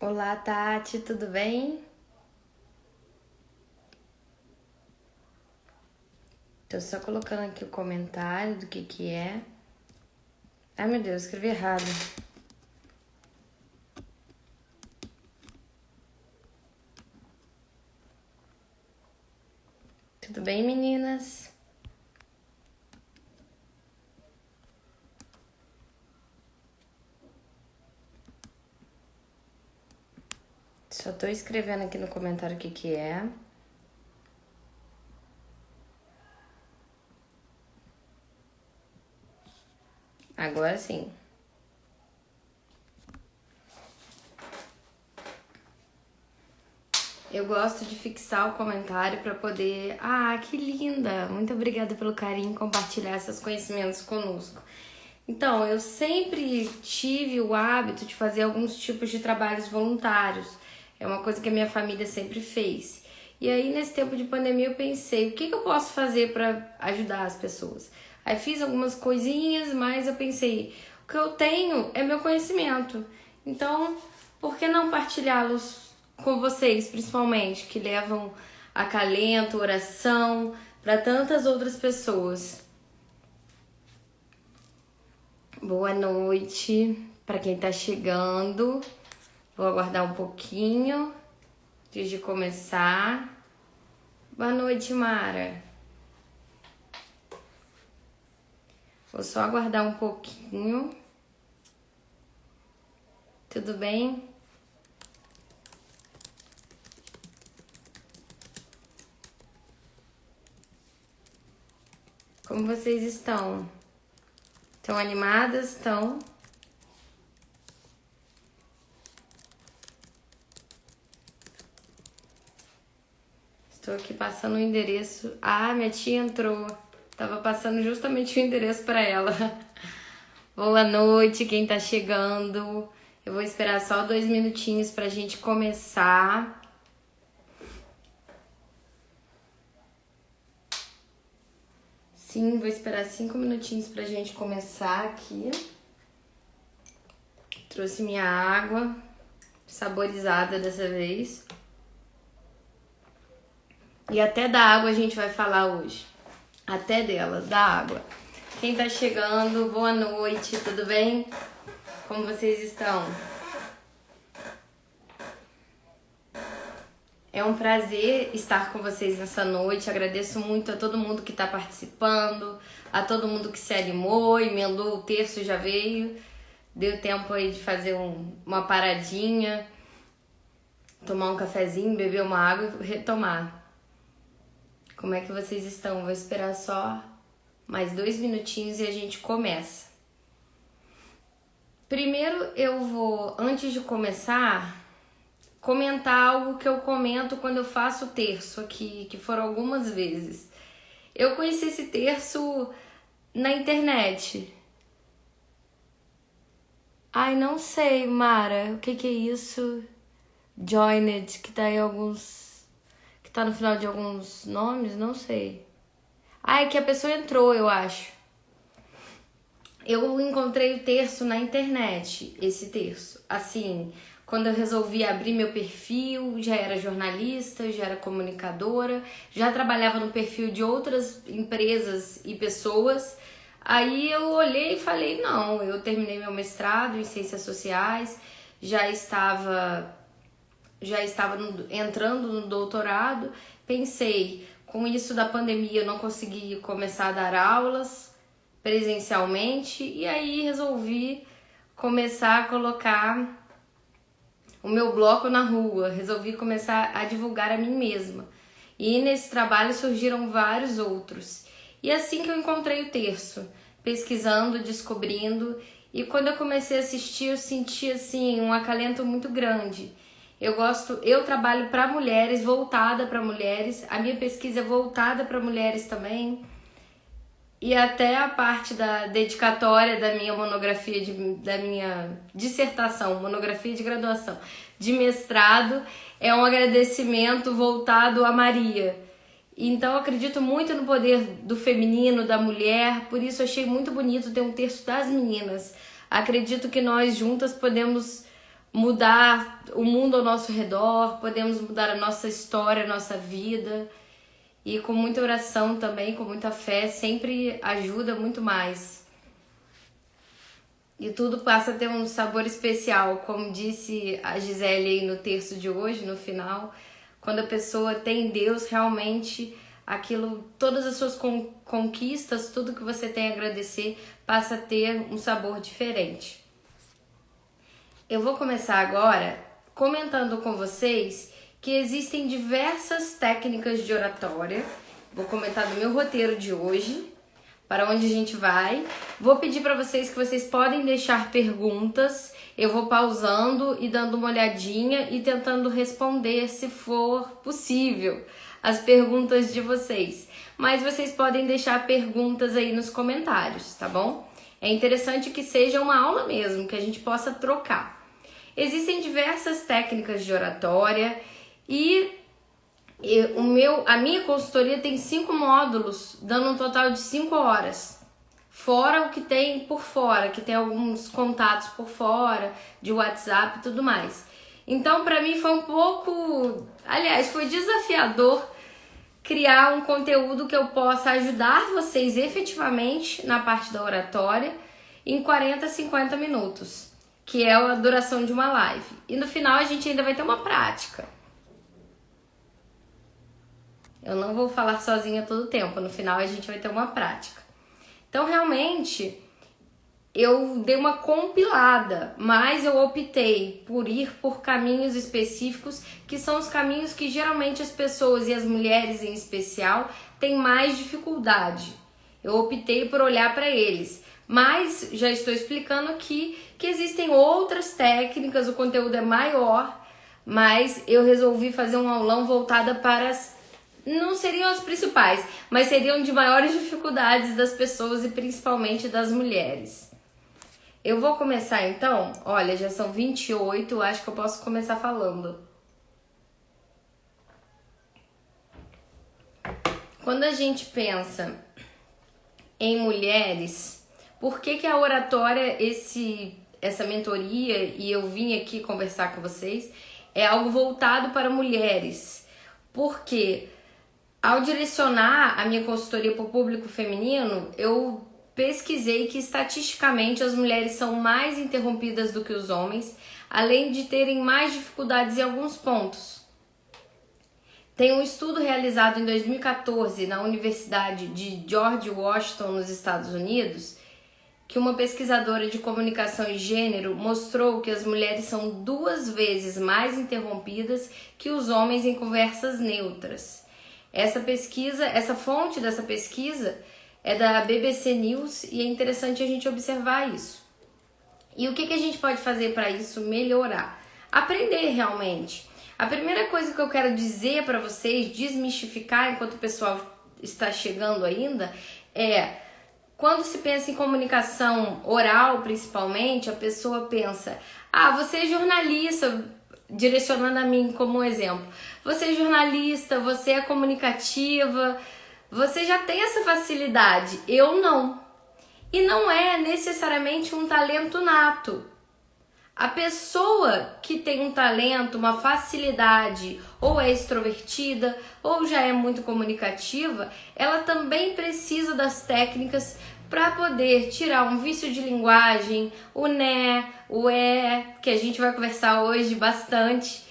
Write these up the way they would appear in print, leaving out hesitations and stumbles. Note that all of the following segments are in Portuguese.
Olá, Tati, tudo bem? Tô só colocando aqui o comentário do que é. Ai, meu Deus, escrevi errado. Tudo bem, meninas? Só tô escrevendo aqui no comentário o que é. Agora sim. Eu gosto de fixar o comentário para poder. Ah, que linda! Muito obrigada pelo carinho em compartilhar seus conhecimentos conosco. Então, eu sempre tive o hábito de fazer alguns tipos de trabalhos voluntários. É uma coisa que a minha família sempre fez. E aí, nesse tempo de pandemia, eu pensei, o que eu posso fazer para ajudar as pessoas? Aí fiz algumas coisinhas, mas eu pensei, o que eu tenho é meu conhecimento. Então, por que não partilhá-los com vocês, principalmente, que levam acalento, oração para tantas outras pessoas? Boa noite para quem tá chegando. Vou aguardar um pouquinho antes de começar. Boa noite, Mara. Vou só aguardar um pouquinho. Tudo bem? Como vocês estão? Estão animadas? Estão? Estou aqui passando o endereço. Ah, minha tia entrou. Tava passando justamente o endereço para ela. Boa noite, quem tá chegando. Eu vou esperar só 2 minutinhos pra gente começar. Sim, vou esperar 5 minutinhos pra gente começar aqui. Trouxe minha água, saborizada dessa vez. E até da água a gente vai falar hoje. Até dela, da água. Quem tá chegando, boa noite, tudo bem? Como vocês estão? É um prazer estar com vocês nessa noite. Agradeço muito a todo mundo que tá participando, a todo mundo que se animou, emendou o terço, já veio. Deu tempo aí de fazer uma paradinha, tomar um cafezinho, beber uma água e retomar. Como é que vocês estão? Vou esperar só mais 2 minutinhos e a gente começa. Primeiro eu vou, antes de começar, comentar algo que eu comento quando eu faço o terço aqui, que foram algumas vezes. Eu conheci esse terço na internet. Ai, não sei, Mara, o que é isso? Joined, que tá em alguns... que tá no final de alguns nomes, não sei. Ah, é que a pessoa entrou, eu acho. Eu encontrei o terço na internet, esse terço. Assim, quando eu resolvi abrir meu perfil, já era jornalista, já era comunicadora, já trabalhava no perfil de outras empresas e pessoas. Aí eu olhei e falei, não, eu terminei meu mestrado em ciências sociais, já estava entrando no doutorado, pensei, com isso da pandemia eu não consegui começar a dar aulas presencialmente e aí resolvi começar a colocar o meu bloco na rua, resolvi começar a divulgar a mim mesma. E nesse trabalho surgiram vários outros. E assim que eu encontrei o terço, pesquisando, descobrindo, e quando eu comecei a assistir eu senti assim um acalento muito grande. Eu trabalho para mulheres, voltada para mulheres, a minha pesquisa é voltada para mulheres também. E até a parte da dedicatória da minha monografia, da minha dissertação, monografia de graduação, de mestrado, é um agradecimento voltado a Maria. Então eu acredito muito no poder do feminino, da mulher, por isso achei muito bonito ter um terço das meninas. Acredito que nós juntas podemos mudar o mundo ao nosso redor, podemos mudar a nossa história, a nossa vida. E com muita oração também, com muita fé, sempre ajuda muito mais. E tudo passa a ter um sabor especial, como disse a Gisele aí no texto de hoje, no final. Quando a pessoa tem Deus, realmente aquilo, todas as suas conquistas, tudo que você tem a agradecer, passa a ter um sabor diferente. Eu vou começar agora comentando com vocês que existem diversas técnicas de oratória. Vou comentar do meu roteiro de hoje, para onde a gente vai. Vou pedir para vocês que vocês podem deixar perguntas. Eu vou pausando e dando uma olhadinha e tentando responder, se for possível, as perguntas de vocês. Mas vocês podem deixar perguntas aí nos comentários, tá bom? É interessante que seja uma aula mesmo, que a gente possa trocar. Existem diversas técnicas de oratória e a minha consultoria tem 5 módulos, dando um total de 5 horas. Fora o que tem por fora, que tem alguns contatos por fora, de WhatsApp e tudo mais. Então, para mim foi um pouco... Aliás, foi desafiador criar um conteúdo que eu possa ajudar vocês efetivamente na parte da oratória em 40, 50 minutos, que é a duração de uma live. E no final a gente ainda vai ter uma prática. Eu não vou falar sozinha todo o tempo, no final a gente vai ter uma prática. Então, realmente, eu dei uma compilada, mas eu optei por ir por caminhos específicos, que são os caminhos que geralmente as pessoas, e as mulheres em especial, têm mais dificuldade. Eu optei por olhar para eles, mas já estou explicando aqui que existem outras técnicas, o conteúdo é maior, mas eu resolvi fazer um aulão voltada para as... Não seriam as principais, mas seriam de maiores dificuldades das pessoas e principalmente das mulheres. Eu vou começar então, olha, já são 28, acho que eu posso começar falando. Quando a gente pensa em mulheres, por que a oratória, essa mentoria, e eu vim aqui conversar com vocês, é algo voltado para mulheres? Porque ao direcionar a minha consultoria para o público feminino, eu pesquisei que estatisticamente as mulheres são mais interrompidas do que os homens, além de terem mais dificuldades em alguns pontos. Tem um estudo realizado em 2014 na Universidade de George Washington, nos Estados Unidos, que uma pesquisadora de comunicação e gênero mostrou que as mulheres são 2 vezes mais interrompidas que os homens em conversas neutras. Essa fonte dessa pesquisa é da BBC News e é interessante a gente observar isso. E o que a gente pode fazer para isso melhorar? Aprender realmente. A primeira coisa que eu quero dizer para vocês, desmistificar enquanto o pessoal está chegando ainda, é quando se pensa em comunicação oral, principalmente, a pessoa pensa, você é jornalista, direcionando a mim como um exemplo. Você é jornalista, você é comunicativa, você já tem essa facilidade. Eu não. E não é necessariamente um talento nato. A pessoa que tem um talento, uma facilidade, ou é extrovertida, ou já é muito comunicativa, ela também precisa das técnicas para poder tirar um vício de linguagem, o né, o é, que a gente vai conversar hoje bastante,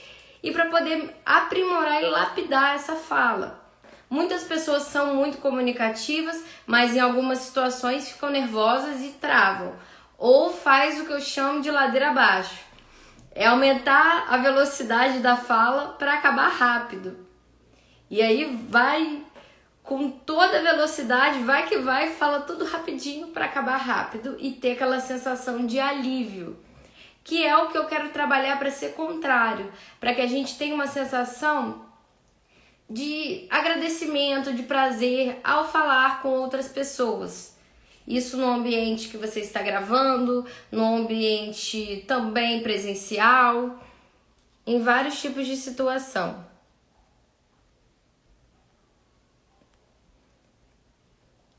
e para poder aprimorar e lapidar essa fala. Muitas pessoas são muito comunicativas, mas em algumas situações ficam nervosas e travam. Ou faz o que eu chamo de ladeira abaixo. É aumentar a velocidade da fala para acabar rápido. E aí vai com toda a velocidade, vai que vai, fala tudo rapidinho para acabar rápido e ter aquela sensação de alívio. Que é o que eu quero trabalhar para ser contrário. Para que a gente tenha uma sensação de agradecimento, de prazer ao falar com outras pessoas. Isso no ambiente que você está gravando, no ambiente também presencial, em vários tipos de situação.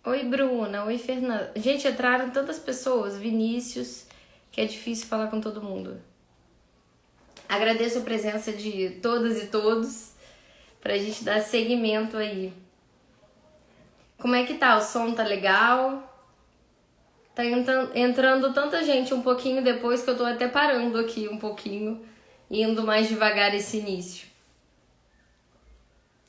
Oi, Bruna. Oi, Fernanda. Gente, entraram tantas pessoas. Vinícius, que é difícil falar com todo mundo. Agradeço a presença de todas e todos pra gente dar seguimento aí. Como é que tá? O som tá legal? Tá entrando tanta gente um pouquinho depois que eu tô até parando aqui um pouquinho, indo mais devagar esse início.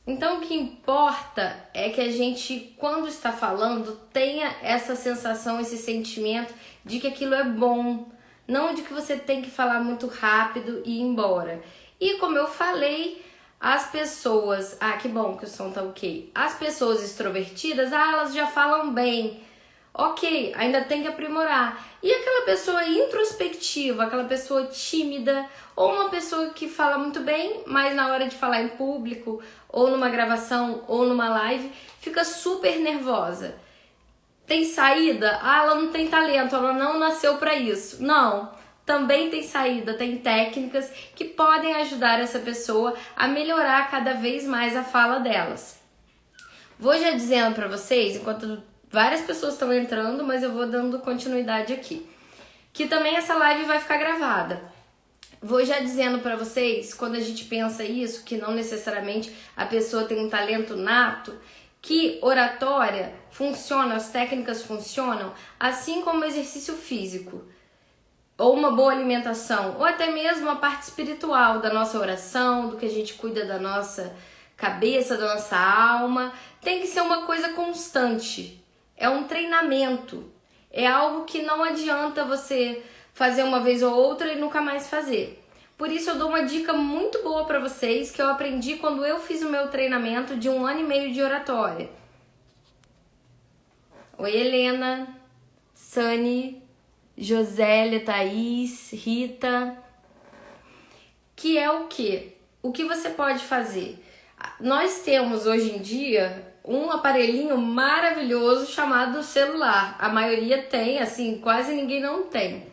Então o que importa é que a gente, quando está falando, tenha essa sensação, esse sentimento de que aquilo é bom, não de que você tem que falar muito rápido e ir embora. E como eu falei, as pessoas... Ah, que bom que o som tá ok. As pessoas extrovertidas, elas já falam bem. Ok, ainda tem que aprimorar. E aquela pessoa introspectiva, aquela pessoa tímida, ou uma pessoa que fala muito bem, mas na hora de falar em público, ou numa gravação, ou numa live, fica super nervosa. Tem saída? Ah, ela não tem talento, ela não nasceu para isso. Não, também tem saída, tem técnicas que podem ajudar essa pessoa a melhorar cada vez mais a fala delas. Vou já dizendo para vocês, enquanto várias pessoas estão entrando, mas eu vou dando continuidade aqui, que também essa live vai ficar gravada. Vou já dizendo para vocês, quando a gente pensa isso, que não necessariamente a pessoa tem um talento nato, que oratória funciona, as técnicas funcionam, assim como o exercício físico, ou uma boa alimentação, ou até mesmo a parte espiritual da nossa oração, do que a gente cuida da nossa cabeça, da nossa alma, tem que ser uma coisa constante. É um treinamento, é algo que não adianta você fazer uma vez ou outra e nunca mais fazer. Por isso eu dou uma dica muito boa para vocês que eu aprendi quando eu fiz o meu treinamento de 1 ano e meio de oratória. Oi, Helena, Sani, Josélia, Thaís, Rita. Que é o quê? O que você pode fazer? Nós temos hoje em dia um aparelhinho maravilhoso chamado celular. A maioria tem, assim, quase ninguém não tem.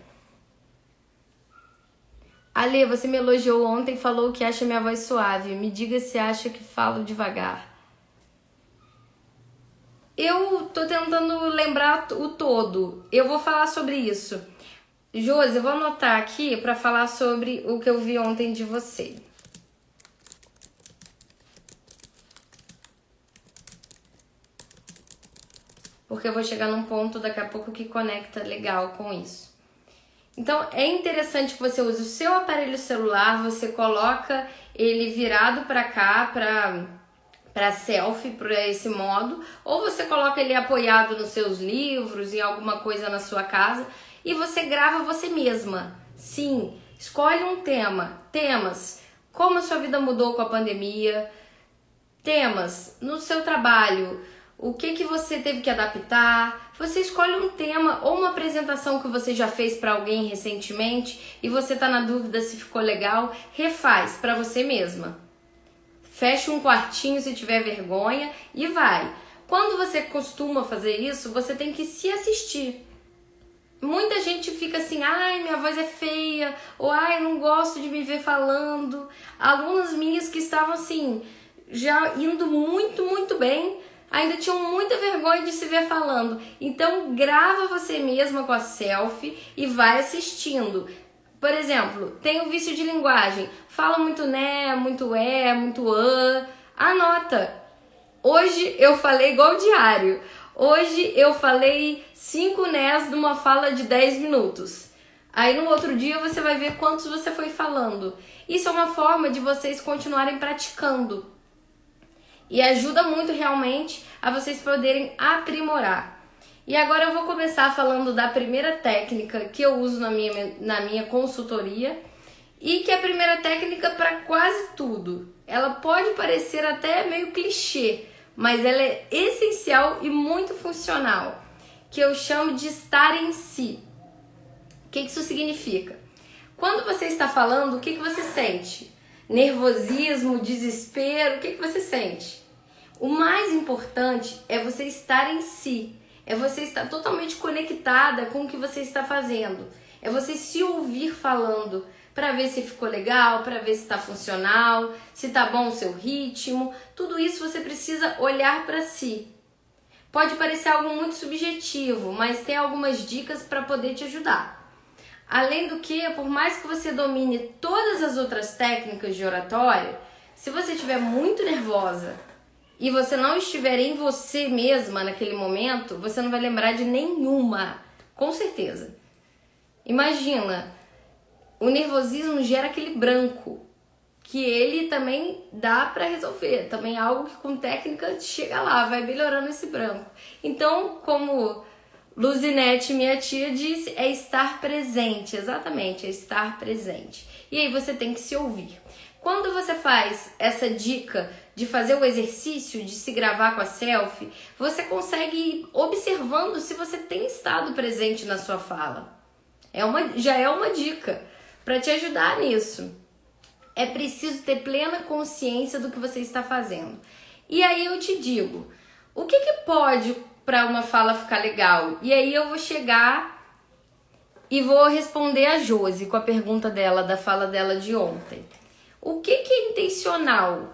Ale, você me elogiou ontem e falou que acha minha voz suave. Me diga se acha que falo devagar. Eu tô tentando lembrar o todo. Eu vou falar sobre isso. Josi, eu vou anotar aqui para falar sobre o que eu vi ontem de você. Porque eu vou chegar num ponto daqui a pouco que conecta legal com isso. Então, é interessante que você use o seu aparelho celular, você coloca ele virado para cá, para selfie, para esse modo, ou você coloca ele apoiado nos seus livros, em alguma coisa na sua casa, e você grava você mesma. Sim, escolhe um tema, temas, como a sua vida mudou com a pandemia, temas no seu trabalho, o que você teve que adaptar. Você escolhe um tema ou uma apresentação que você já fez para alguém recentemente e você tá na dúvida se ficou legal, refaz para você mesma. Fecha um quartinho se tiver vergonha e vai. Quando você costuma fazer isso, você tem que se assistir. Muita gente fica assim, ai, minha voz é feia, ou ai, não gosto de me ver falando. Alunas minhas que estavam assim, já indo muito bem, ainda tinham muita vergonha de se ver falando. Então grava você mesma com a selfie e vai assistindo. Por exemplo, tem o vício de linguagem. Fala muito né, muito é, muito anota. Hoje eu falei igual o diário. Hoje eu falei 5 nés numa fala de 10 minutos. Aí no outro dia você vai ver quantos você foi falando. Isso é uma forma de vocês continuarem praticando. E ajuda muito realmente a vocês poderem aprimorar. E agora eu vou começar falando da primeira técnica que eu uso na minha consultoria e que é a primeira técnica para quase tudo. Ela pode parecer até meio clichê, mas ela é essencial e muito funcional, que eu chamo de estar em si. O que isso significa? Quando você está falando, o que você sente? Nervosismo, desespero, o que você sente? O mais importante é você estar em si. É você estar totalmente conectada com o que você está fazendo. É você se ouvir falando para ver se ficou legal, para ver se está funcional, se está bom o seu ritmo. Tudo isso você precisa olhar para si. Pode parecer algo muito subjetivo, mas tem algumas dicas para poder te ajudar. Além do que, por mais que você domine todas as outras técnicas de oratória, se você estiver muito nervosa e você não estiver em você mesma naquele momento, você não vai lembrar de nenhuma, com certeza. Imagina, o nervosismo gera aquele branco, que ele também dá para resolver, também é algo que com técnica chega lá, vai melhorando esse branco. Então, como Luzinete, minha tia, disse, é estar presente, exatamente, é estar presente. E aí você tem que se ouvir. Quando você faz essa dica de fazer o exercício, de se gravar com a selfie, você consegue ir observando se você tem estado presente na sua fala. Já é uma dica para te ajudar nisso. É preciso ter plena consciência do que você está fazendo. E aí eu te digo, o que pode para uma fala ficar legal? E aí eu vou chegar e vou responder a Josi com a pergunta dela, da fala dela de ontem. O que é intencional?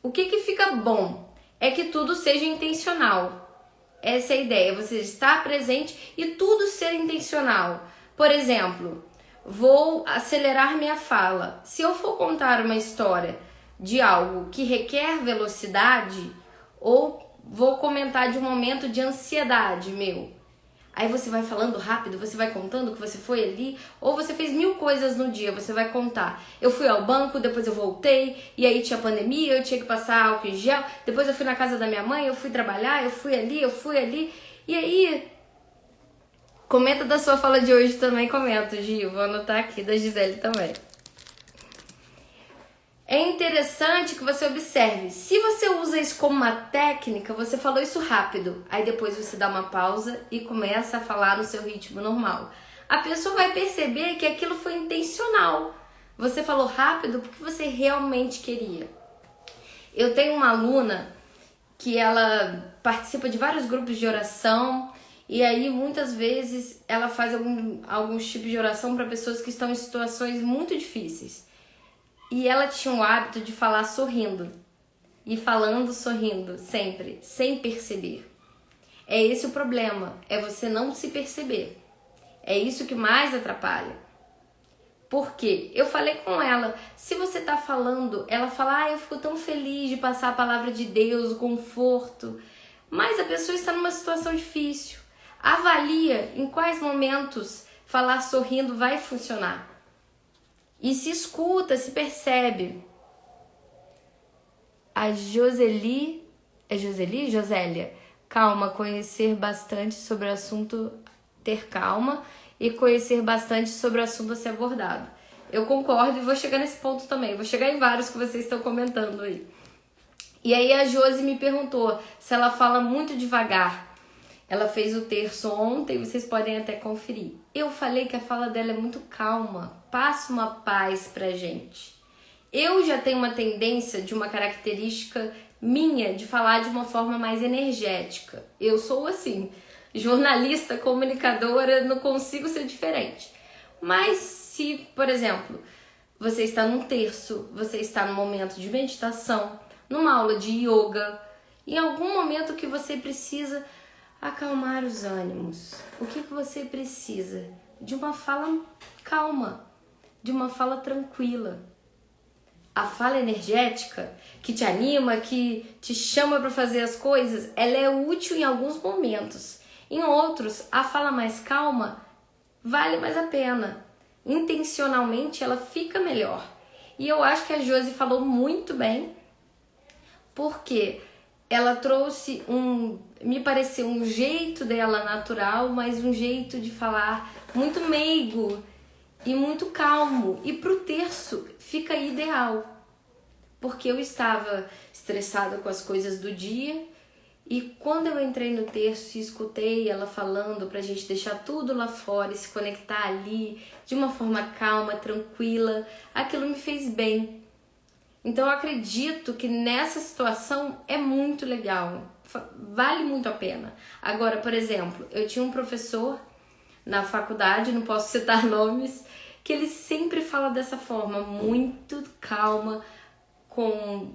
O que fica bom? É que tudo seja intencional. Essa é a ideia, você estar presente e tudo ser intencional. Por exemplo, vou acelerar minha fala. Se eu for contar uma história de algo que requer velocidade, ou vou comentar de um momento de ansiedade meu, aí você vai falando rápido, você vai contando que você foi ali, ou você fez 1000 coisas no dia, você vai contar. Eu fui ao banco, depois eu voltei, e aí tinha pandemia, eu tinha que passar álcool em gel, depois eu fui na casa da minha mãe, eu fui trabalhar, eu fui ali, e aí... Comenta da sua fala de hoje também, comenta, Gil, vou anotar aqui, da Gisele também. É interessante que você observe, se você usa isso como uma técnica, você falou isso rápido, aí depois você dá uma pausa e começa a falar no seu ritmo normal. A pessoa vai perceber que aquilo foi intencional. Você falou rápido porque você realmente queria. Eu tenho uma aluna que ela participa de vários grupos de oração, e aí muitas vezes ela faz alguns tipos de oração para pessoas que estão em situações muito difíceis. E ela tinha o hábito de falar sorrindo. E falando sorrindo, sempre, sem perceber. É esse o problema, é você não se perceber. É isso que mais atrapalha. Por quê? Eu falei com ela, se você tá falando, ela fala, eu fico tão feliz de passar a palavra de Deus, o conforto. Mas a pessoa está numa situação difícil. Avalia em quais momentos falar sorrindo vai funcionar. E se escuta, se percebe. A Josélia, calma, conhecer bastante sobre o assunto, ter calma e conhecer bastante sobre o assunto a ser abordado. Eu concordo e vou chegar nesse ponto também, vou chegar em vários que vocês estão comentando aí. E aí a Josi me perguntou se ela fala muito devagar. Ela fez o terço ontem, vocês podem até conferir. Eu falei que a fala dela é muito calma, passa uma paz pra gente. Eu já tenho uma tendência de uma característica minha de falar de uma forma mais energética. Eu sou assim, jornalista, comunicadora, não consigo ser diferente. Mas se, por exemplo, você está num terço, você está num momento de meditação, numa aula de yoga, em algum momento que você precisa acalmar os ânimos. O que você precisa? De uma fala calma, de uma fala tranquila. A fala energética, que te anima, que te chama para fazer as coisas, ela é útil em alguns momentos. Em outros, a fala mais calma vale mais a pena. Intencionalmente, ela fica melhor. E eu acho que a Josi falou muito bem, porque ela trouxe me pareceu um jeito dela natural, mas um jeito de falar muito meigo e muito calmo. E pro terço fica ideal, porque eu estava estressada com as coisas do dia, e quando eu entrei no terço e escutei ela falando pra gente deixar tudo lá fora e se conectar ali de uma forma calma, tranquila, aquilo me fez bem. Então eu acredito que nessa situação é muito legal, vale muito a pena. Agora, por exemplo, eu tinha um professor na faculdade, não posso citar nomes, que ele sempre fala dessa forma, muito calma,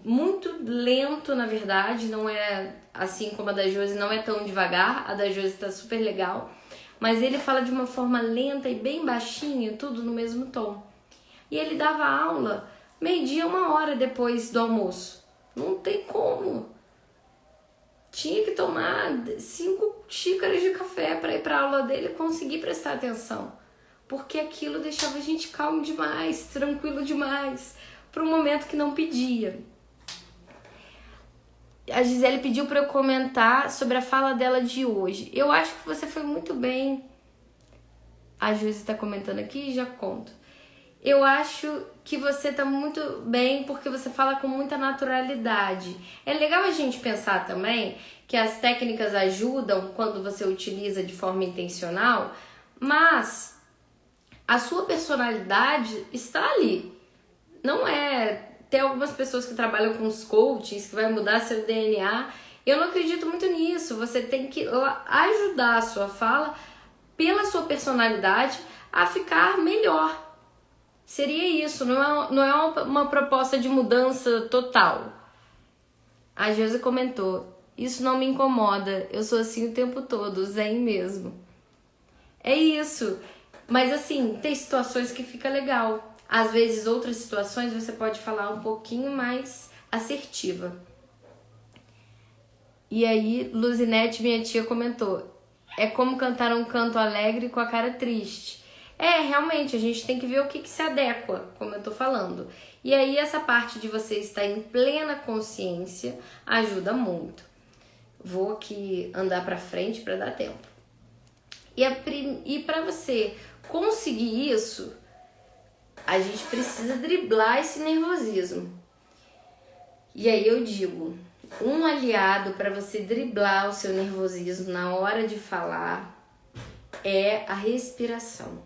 muito lento, na verdade, não é assim como a da Josi, não é tão devagar, a da Josi tá super legal, mas ele fala de uma forma lenta e bem baixinho, tudo no mesmo tom. E ele dava aula meio-dia, 1 hora depois do almoço. Não tem como. Tinha que tomar 5 xícaras de café para ir para a aula dele e conseguir prestar atenção. Porque aquilo deixava a gente calmo demais, tranquilo demais, para um momento que não pedia. A Gisele pediu para eu comentar sobre a fala dela de hoje. Eu acho que você foi muito bem. A Josi está comentando aqui e já conto. Eu acho que você tá muito bem porque você fala com muita naturalidade. É legal a gente pensar também que as técnicas ajudam quando você utiliza de forma intencional, mas a sua personalidade está ali. Não é... Tem algumas pessoas que trabalham com os coachings que vai mudar seu DNA. Eu não acredito muito nisso. Você tem que ajudar a sua fala pela sua personalidade a ficar melhor. Seria isso, não é uma proposta de mudança total. A Josi comentou, isso não me incomoda, eu sou assim o tempo todo, zen mesmo. É isso, mas assim, tem situações que fica legal. Às vezes, outras situações, você pode falar um pouquinho mais assertiva. E aí, Luzinete, minha tia, comentou, é como cantar um canto alegre com a cara triste. Realmente, a gente tem que ver o que se adequa, como eu tô falando. E aí, essa parte de você estar em plena consciência ajuda muito. Vou aqui andar pra frente pra dar tempo. E pra você conseguir isso, a gente precisa driblar esse nervosismo. E aí eu digo, um aliado para você driblar o seu nervosismo na hora de falar é a respiração.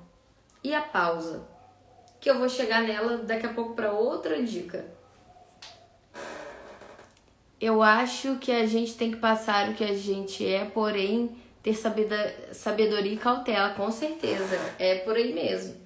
E a pausa, que eu vou chegar nela daqui a pouco para outra dica. Eu acho que a gente tem que passar o que a gente é, porém ter sabedoria e cautela, com certeza, é por aí mesmo.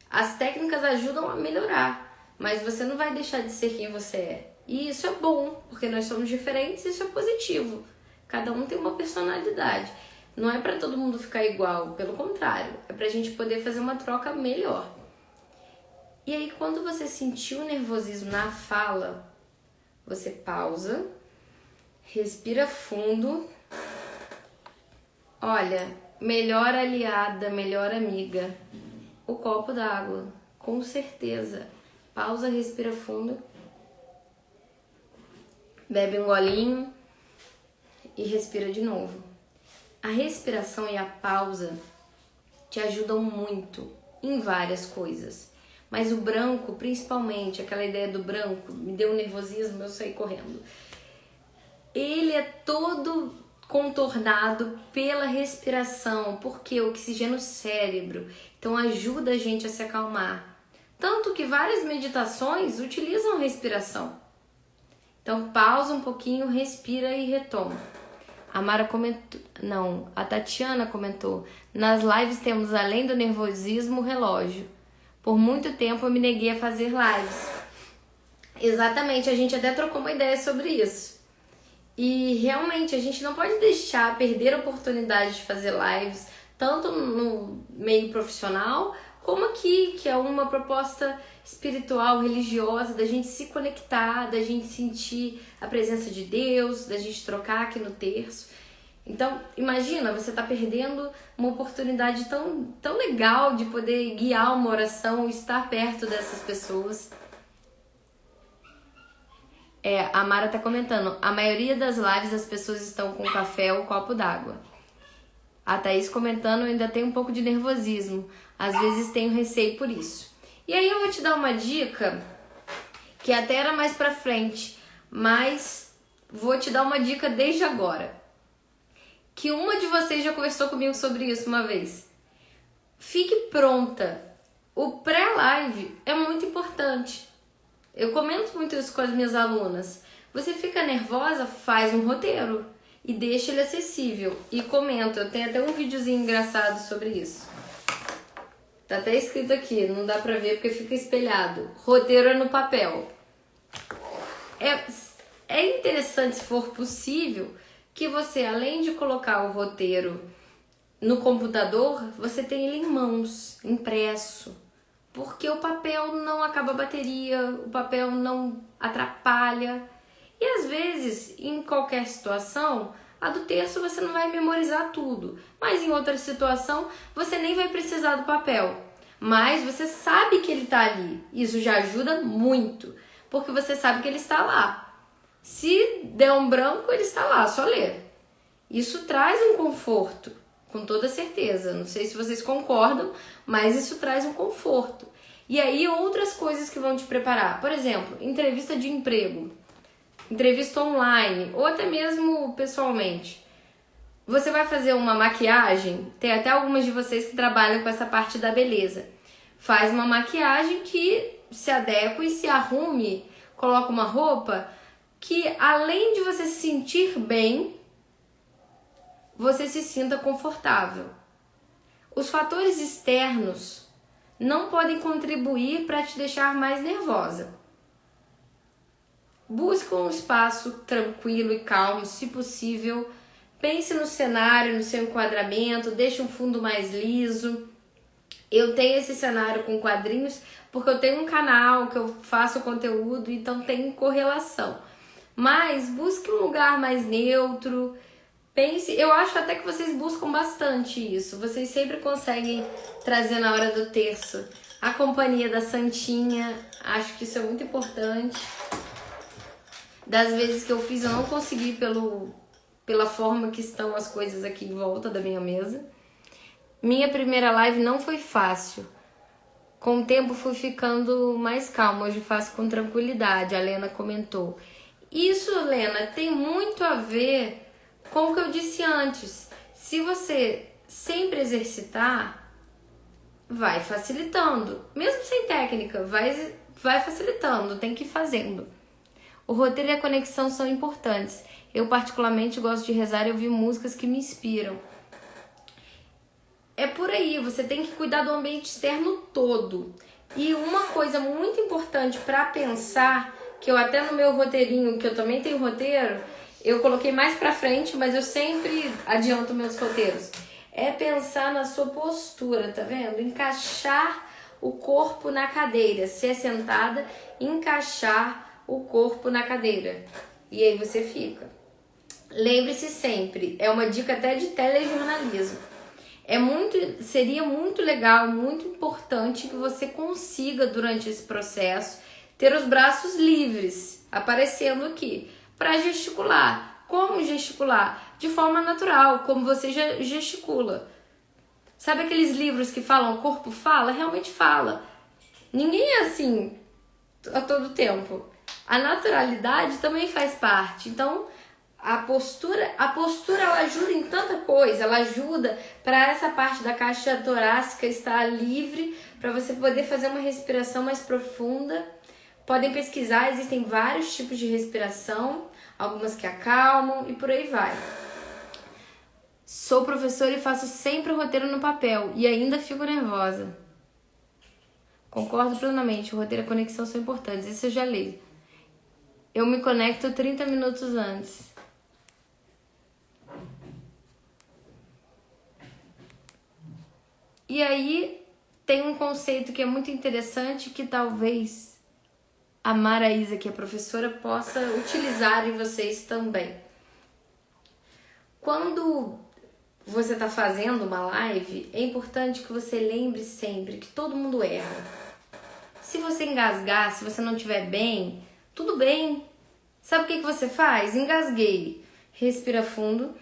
As técnicas ajudam a melhorar, mas você não vai deixar de ser quem você é. E isso é bom, porque nós somos diferentes e isso é positivo. Cada um tem uma personalidade. Não é para todo mundo ficar igual, pelo contrário, é pra gente poder fazer uma troca melhor. E aí, quando você sentir o nervosismo na fala, você pausa, respira fundo. Olha, melhor aliada, melhor amiga, o copo d'água, com certeza. Pausa, respira fundo, bebe um golinho e respira de novo. A respiração e a pausa te ajudam muito em várias coisas. Mas o branco, principalmente, aquela ideia do branco, me deu um nervosismo, eu saí correndo. Ele é todo contornado pela respiração, porque oxigena o cérebro, então ajuda a gente a se acalmar. Tanto que várias meditações utilizam a respiração. Então pausa um pouquinho, respira e retoma. A Mara comentou, não, a Tatiana comentou, nas lives temos além do nervosismo o relógio. Por muito tempo eu me neguei a fazer lives. Exatamente, a gente até trocou uma ideia sobre isso. E realmente a gente não pode deixar perder a oportunidade de fazer lives, tanto no meio profissional, como aqui, que é uma proposta espiritual, religiosa, da gente se conectar, da gente sentir a presença de Deus, da gente trocar aqui no terço. Então, imagina, você tá perdendo uma oportunidade tão legal de poder guiar uma oração, estar perto dessas pessoas. A Mara tá comentando, a maioria das lives as pessoas estão com café ou copo d'água. A Thaís comentando, eu ainda tenho um pouco de nervosismo, às vezes tenho receio por isso. E aí eu vou te dar uma dica, que até era mais pra frente, mas vou te dar uma dica desde agora. Que uma de vocês já conversou comigo sobre isso uma vez. Fique pronta. O pré-live é muito importante. Eu comento muito isso com as minhas alunas. Você fica nervosa, faz um roteiro e deixa ele acessível. E comenta, eu tenho até um videozinho engraçado sobre isso. Tá até escrito aqui, não dá pra ver porque fica espelhado. Roteiro é no papel. É interessante, se for possível, que você, além de colocar o roteiro no computador, você tem ele em mãos, impresso. Porque o papel não acaba a bateria, o papel não atrapalha. E às vezes, em qualquer situação, a do terço você não vai memorizar tudo. Mas em outra situação, você nem vai precisar do papel. Mas você sabe que ele está ali. Isso já ajuda muito, porque você sabe que ele está lá. Se der um branco, ele está lá, só ler. Isso traz um conforto, com toda certeza. Não sei se vocês concordam, mas isso traz um conforto. E aí outras coisas que vão te preparar. Por exemplo, entrevista de emprego, entrevista online ou até mesmo pessoalmente. Você vai fazer uma maquiagem, tem até algumas de vocês que trabalham com essa parte da beleza. Faz uma maquiagem que se adeque e se arrume, coloca uma roupa que além de você se sentir bem, você se sinta confortável. Os fatores externos não podem contribuir para te deixar mais nervosa. Busque um espaço tranquilo e calmo, se possível. Pense no cenário, no seu enquadramento, deixe um fundo mais liso. Eu tenho esse cenário com quadrinhos porque eu tenho um canal que eu faço conteúdo, então tem correlação. Mas busque um lugar mais neutro. Pense, eu acho até que vocês buscam bastante isso. Vocês sempre conseguem trazer na hora do terço a companhia da Santinha. Acho que isso é muito importante. Das vezes que eu fiz, eu não consegui pela forma que estão as coisas aqui em volta da minha mesa. Minha primeira live não foi fácil. Com o tempo fui ficando mais calma. Hoje faço com tranquilidade, a Lena comentou. Isso, Lena, tem muito a ver com o que eu disse antes. Se você sempre exercitar, vai facilitando. Mesmo sem técnica, vai facilitando, tem que ir fazendo. O roteiro e a conexão são importantes. Eu particularmente gosto de rezar e ouvir músicas que me inspiram. É por aí, você tem que cuidar do ambiente externo todo. E uma coisa muito importante para pensar, que eu até no meu roteirinho, que eu também tenho roteiro, eu coloquei mais pra frente, mas eu sempre adianto meus roteiros. É pensar na sua postura, tá vendo? Encaixar o corpo na cadeira. Se é sentada, encaixar o corpo na cadeira. E aí você fica. Lembre-se sempre, é uma dica até de telejornalismo. Seria muito legal, muito importante que você consiga, durante esse processo, ter os braços livres, aparecendo aqui, para gesticular. Como gesticular? De forma natural, como você gesticula. Sabe aqueles livros que falam o corpo fala? Realmente fala. Ninguém é assim a todo tempo. A naturalidade também faz parte. Então, a postura ela ajuda em tanta coisa. Ela ajuda para essa parte da caixa torácica estar livre, para você poder fazer uma respiração mais profunda. Podem pesquisar, existem vários tipos de respiração, algumas que acalmam e por aí vai. Sou professora e faço sempre o roteiro no papel e ainda fico nervosa. Concordo plenamente, o roteiro e a conexão são importantes, isso eu já li. Eu me conecto 30 minutos antes. E aí tem um conceito que é muito interessante que talvez a Maraísa, que é professora, possa utilizar em vocês também. Quando você está fazendo uma live, é importante que você lembre sempre que todo mundo erra. Se você engasgar, se você não estiver bem, tudo bem. Sabe o que você faz? Engasguei. Respira fundo.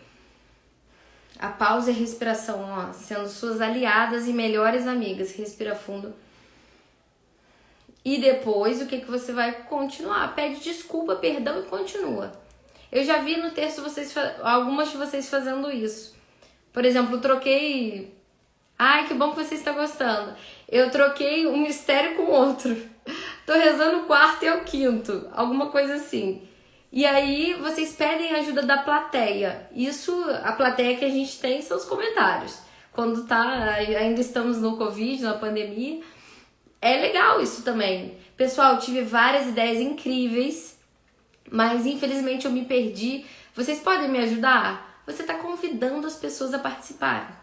A pausa e a respiração, ó, sendo suas aliadas e melhores amigas. Respira fundo. E depois, o que você vai continuar? Pede desculpa, perdão e continua. Eu já vi no texto algumas de vocês fazendo isso. Por exemplo, troquei... Ai, que bom que você está gostando. Eu troquei um mistério com outro. Tô rezando o quarto e o quinto. Alguma coisa assim. E aí, vocês pedem ajuda da plateia. Isso, a plateia que a gente tem são os comentários. Quando ainda estamos no Covid, na pandemia... É legal isso também. Pessoal, tive várias ideias incríveis, mas infelizmente eu me perdi. Vocês podem me ajudar? Você está convidando as pessoas a participarem.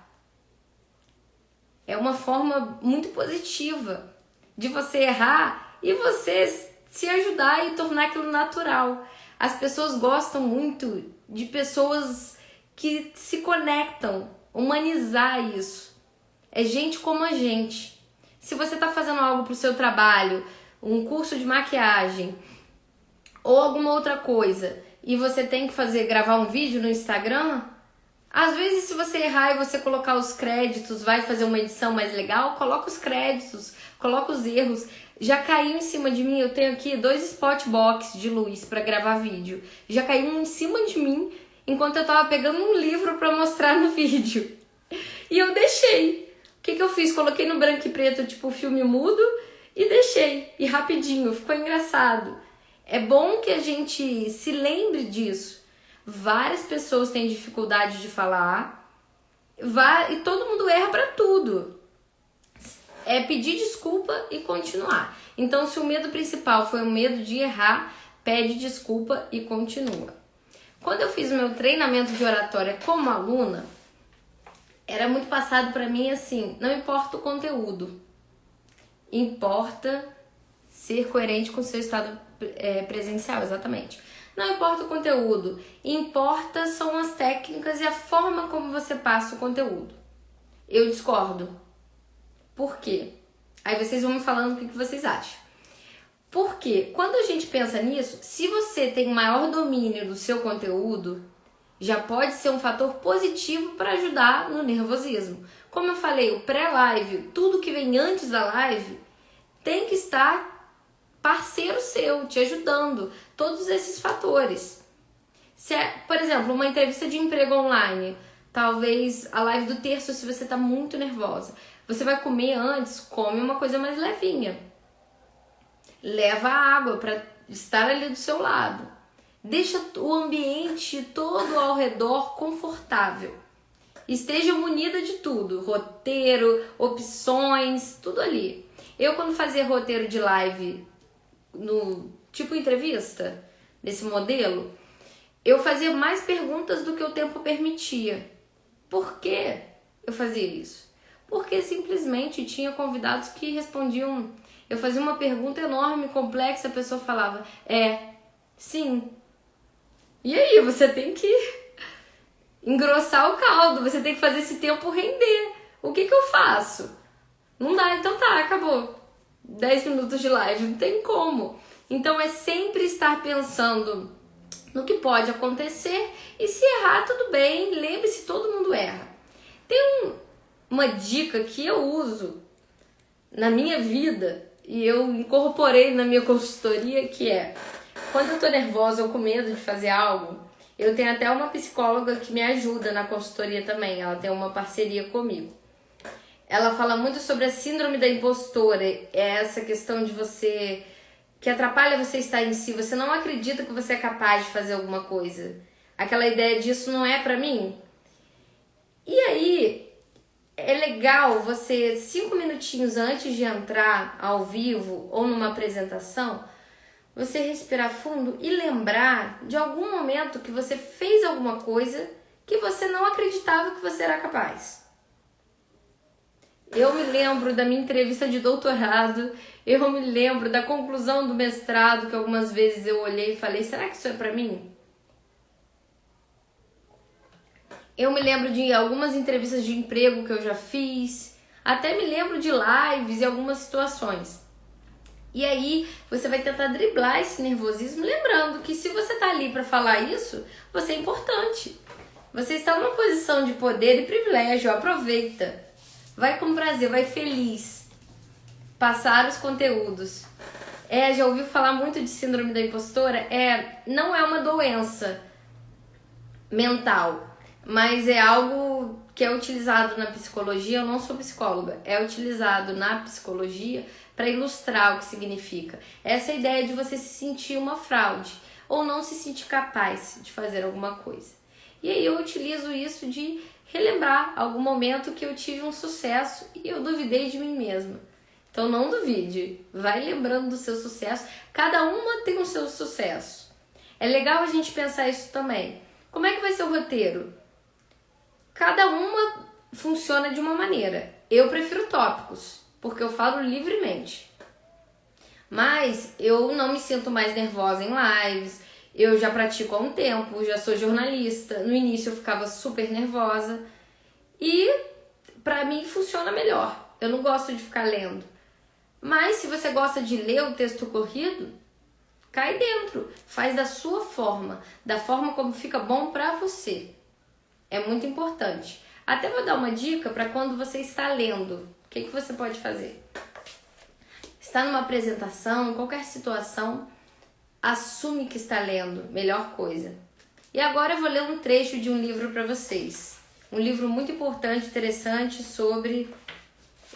É uma forma muito positiva de você errar e você se ajudar e tornar aquilo natural. As pessoas gostam muito de pessoas que se conectam, humanizar isso. É gente como a gente. Se você está fazendo algo para o seu trabalho, um curso de maquiagem ou alguma outra coisa, e você tem que gravar um vídeo no Instagram, às vezes se você errar e você colocar os créditos, vai fazer uma edição mais legal, coloca os créditos, coloca os erros. Já caiu em cima de mim, eu tenho aqui 2 spotbox de luz para gravar vídeo. Já caiu um em cima de mim enquanto eu tava pegando um livro para mostrar no vídeo. E eu deixei. O que eu fiz? Coloquei no branco e preto, tipo filme mudo, e deixei. E rapidinho, ficou engraçado. É bom que a gente se lembre disso. Várias pessoas têm dificuldade de falar e todo mundo erra para tudo. É pedir desculpa e continuar. Então, se o medo principal foi o medo de errar, pede desculpa e continua. Quando eu fiz o meu treinamento de oratória como aluna, era muito passado para mim assim, não importa o conteúdo, importa ser coerente com o seu estado presencial, exatamente. Não importa o conteúdo, importa são as técnicas e a forma como você passa o conteúdo. Eu discordo. Por quê? Aí vocês vão me falando o que vocês acham. Porque quando a gente pensa nisso, se você tem maior domínio do seu conteúdo, já pode ser um fator positivo para ajudar no nervosismo. Como eu falei, o pré-live, tudo que vem antes da live, tem que estar parceiro seu, te ajudando. Todos esses fatores. Se é, por exemplo, uma entrevista de emprego online, talvez a live do terço, se você está muito nervosa, você vai comer antes, come uma coisa mais levinha. Leva água para estar ali do seu lado. Deixa o ambiente todo ao redor confortável. Esteja munida de tudo. Roteiro, opções, tudo ali. Eu, quando fazia roteiro de live, no tipo entrevista, desse modelo, eu fazia mais perguntas do que o tempo permitia. Por que eu fazia isso? Porque simplesmente tinha convidados que respondiam. Eu fazia uma pergunta enorme, complexa, a pessoa falava, sim. E aí, você tem que engrossar o caldo, você tem que fazer esse tempo render. O que eu faço? Não dá, então tá, acabou. 10 minutos de live, não tem como. Então é sempre estar pensando no que pode acontecer e se errar, tudo bem, lembre-se, todo mundo erra. Tem uma dica que eu uso na minha vida e eu incorporei na minha consultoria, que é, quando eu tô nervosa ou com medo de fazer algo, eu tenho até uma psicóloga que me ajuda na consultoria também, ela tem uma parceria comigo. Ela fala muito sobre a síndrome da impostora, é essa questão de você, que atrapalha você estar em si, você não acredita que você é capaz de fazer alguma coisa. Aquela ideia disso não é pra mim. E aí, é legal você, 5 minutinhos antes de entrar ao vivo ou numa apresentação, você respirar fundo e lembrar de algum momento que você fez alguma coisa que você não acreditava que você era capaz. Eu me lembro da minha entrevista de doutorado, eu me lembro da conclusão do mestrado, que algumas vezes eu olhei e falei, será que isso é pra mim? Eu me lembro de algumas entrevistas de emprego que eu já fiz, até me lembro de lives e algumas situações. E aí você vai tentar driblar esse nervosismo, lembrando que se você tá ali para falar isso, você é importante. Você está numa posição de poder e privilégio, aproveita. Vai com prazer, vai feliz. Passar os conteúdos. Já ouviu falar muito de síndrome da impostora? Não é uma doença mental, mas é algo que é utilizado na psicologia. Eu não sou psicóloga, é utilizado na psicologia para ilustrar o que significa. Essa é a ideia de você se sentir uma fraude ou não se sentir capaz de fazer alguma coisa. E aí eu utilizo isso de relembrar algum momento que eu tive um sucesso e eu duvidei de mim mesma. Então não duvide, vai lembrando do seu sucesso. Cada uma tem o seu sucesso. É legal a gente pensar isso também. Como é que vai ser o roteiro? Cada uma funciona de uma maneira. Eu prefiro tópicos, porque eu falo livremente. Mas eu não me sinto mais nervosa em lives, eu já pratico há um tempo, já sou jornalista. No início eu ficava super nervosa e pra mim funciona melhor. Eu não gosto de ficar lendo. Mas se você gosta de ler o texto corrido, cai dentro, faz da sua forma, da forma como fica bom pra você. É muito importante. Até vou dar uma dica para quando você está lendo. O que você pode fazer? Está numa apresentação, qualquer situação, assume que está lendo, melhor coisa. E agora eu vou ler um trecho de um livro para vocês. Um livro muito importante, interessante sobre...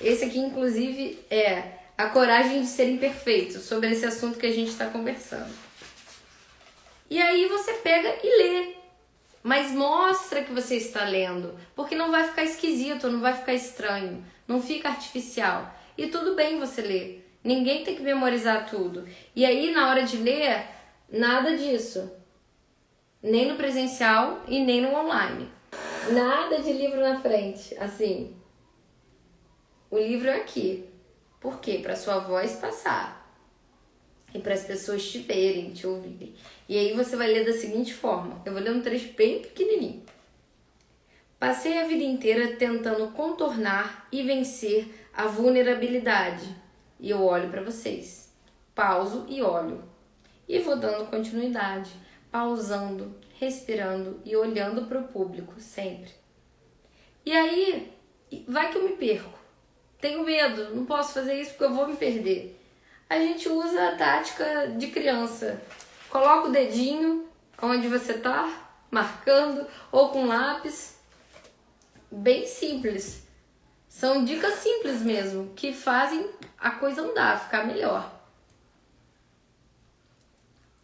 Esse aqui, inclusive, é A Coragem de Ser Imperfeito, sobre esse assunto que a gente está conversando. E aí você pega e lê. Mas mostra que você está lendo, porque não vai ficar esquisito, não vai ficar estranho, não fica artificial. E tudo bem você ler. Ninguém tem que memorizar tudo. E aí, na hora de ler, nada disso. Nem no presencial e nem no online. Nada de livro na frente, assim. O livro é aqui. Por quê? Para sua voz passar. E para as pessoas te verem, te ouvirem. E aí você vai ler da seguinte forma. Eu vou ler um trecho bem pequenininho. Passei a vida inteira tentando contornar e vencer a vulnerabilidade. E eu olho para vocês. Pauso e olho. E vou dando continuidade. Pausando, respirando e olhando para o público, sempre. E aí, vai que eu me perco. Tenho medo, não posso fazer isso porque eu vou me perder. A gente usa a tática de criança. Coloca o dedinho onde você tá, marcando, ou com lápis. Bem simples. São dicas simples mesmo, que fazem a coisa andar, ficar melhor.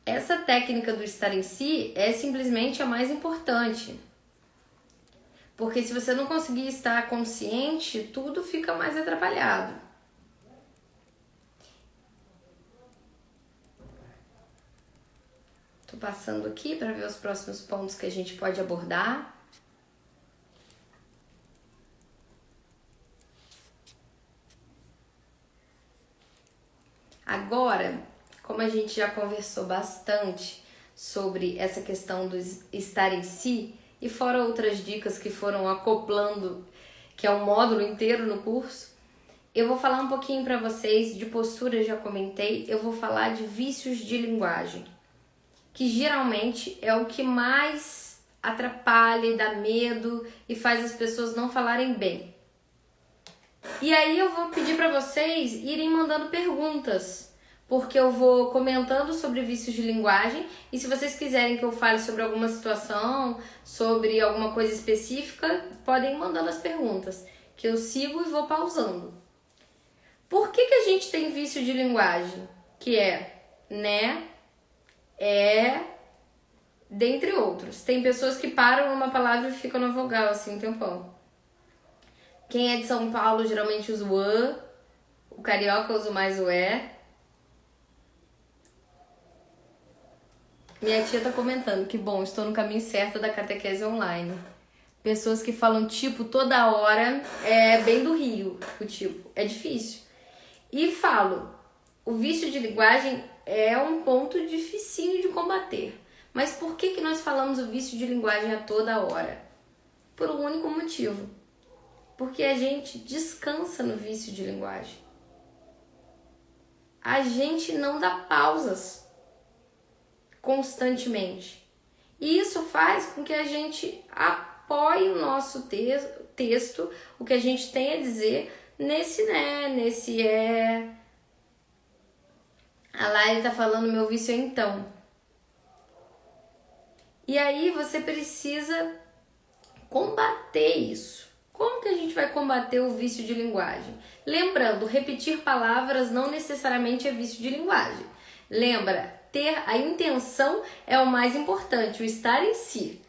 Essa técnica do estar em si é simplesmente a mais importante. Porque se você não conseguir estar consciente, tudo fica mais atrapalhado. Tô passando aqui para ver os próximos pontos que a gente pode abordar. Agora, como a gente já conversou bastante sobre essa questão do estar em si, e fora outras dicas que foram acoplando, que é um módulo inteiro no curso, eu vou falar um pouquinho para vocês de postura, já comentei, eu vou falar de vícios de linguagem, que geralmente é o que mais atrapalha, dá medo e faz as pessoas não falarem bem. E aí eu vou pedir para vocês irem mandando perguntas, porque eu vou comentando sobre vícios de linguagem, e se vocês quiserem que eu fale sobre alguma situação, sobre alguma coisa específica, podem ir mandando as perguntas, que eu sigo e vou pausando. Por que a gente tem vício de linguagem? Que é, né, dentre outros. Tem pessoas que param numa palavra e ficam na vogal, assim, um tempão. Quem é de São Paulo geralmente usa o an, o carioca usa mais o é. Minha tia tá comentando que bom, estou no caminho certo da catequese online. Pessoas que falam tipo toda hora, é bem do Rio, o tipo, é difícil. E falo, o vício de linguagem é um ponto dificinho de combater. Mas por que nós falamos o vício de linguagem a toda hora? Por um único motivo. Porque a gente descansa no vício de linguagem. A gente não dá pausas constantemente. E isso faz com que a gente apoie o nosso texto, o que a gente tem a dizer, nesse né, nesse é. A Lari tá falando meu vício é então. E aí você precisa combater isso. Como que a gente vai combater o vício de linguagem? Lembrando, repetir palavras não necessariamente é vício de linguagem. Lembra, ter a intenção é o mais importante, o estar em si.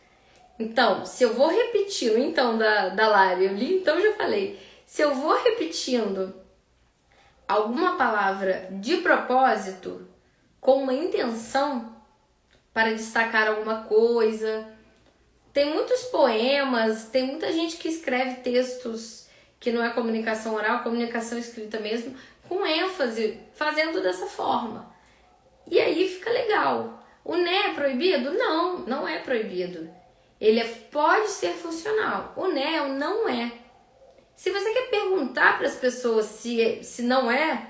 Então, se eu vou repetindo, então, da Lari, eu li, então já falei. Se eu vou repetindo alguma palavra de propósito, com uma intenção, para destacar alguma coisa. Tem muitos poemas, tem muita gente que escreve textos que não é comunicação oral, comunicação escrita mesmo, com ênfase, fazendo dessa forma. E aí fica legal. O né é proibido? Não, não é proibido. Ele pode ser funcional. O né é o não é. Se você quer perguntar para as pessoas se não é,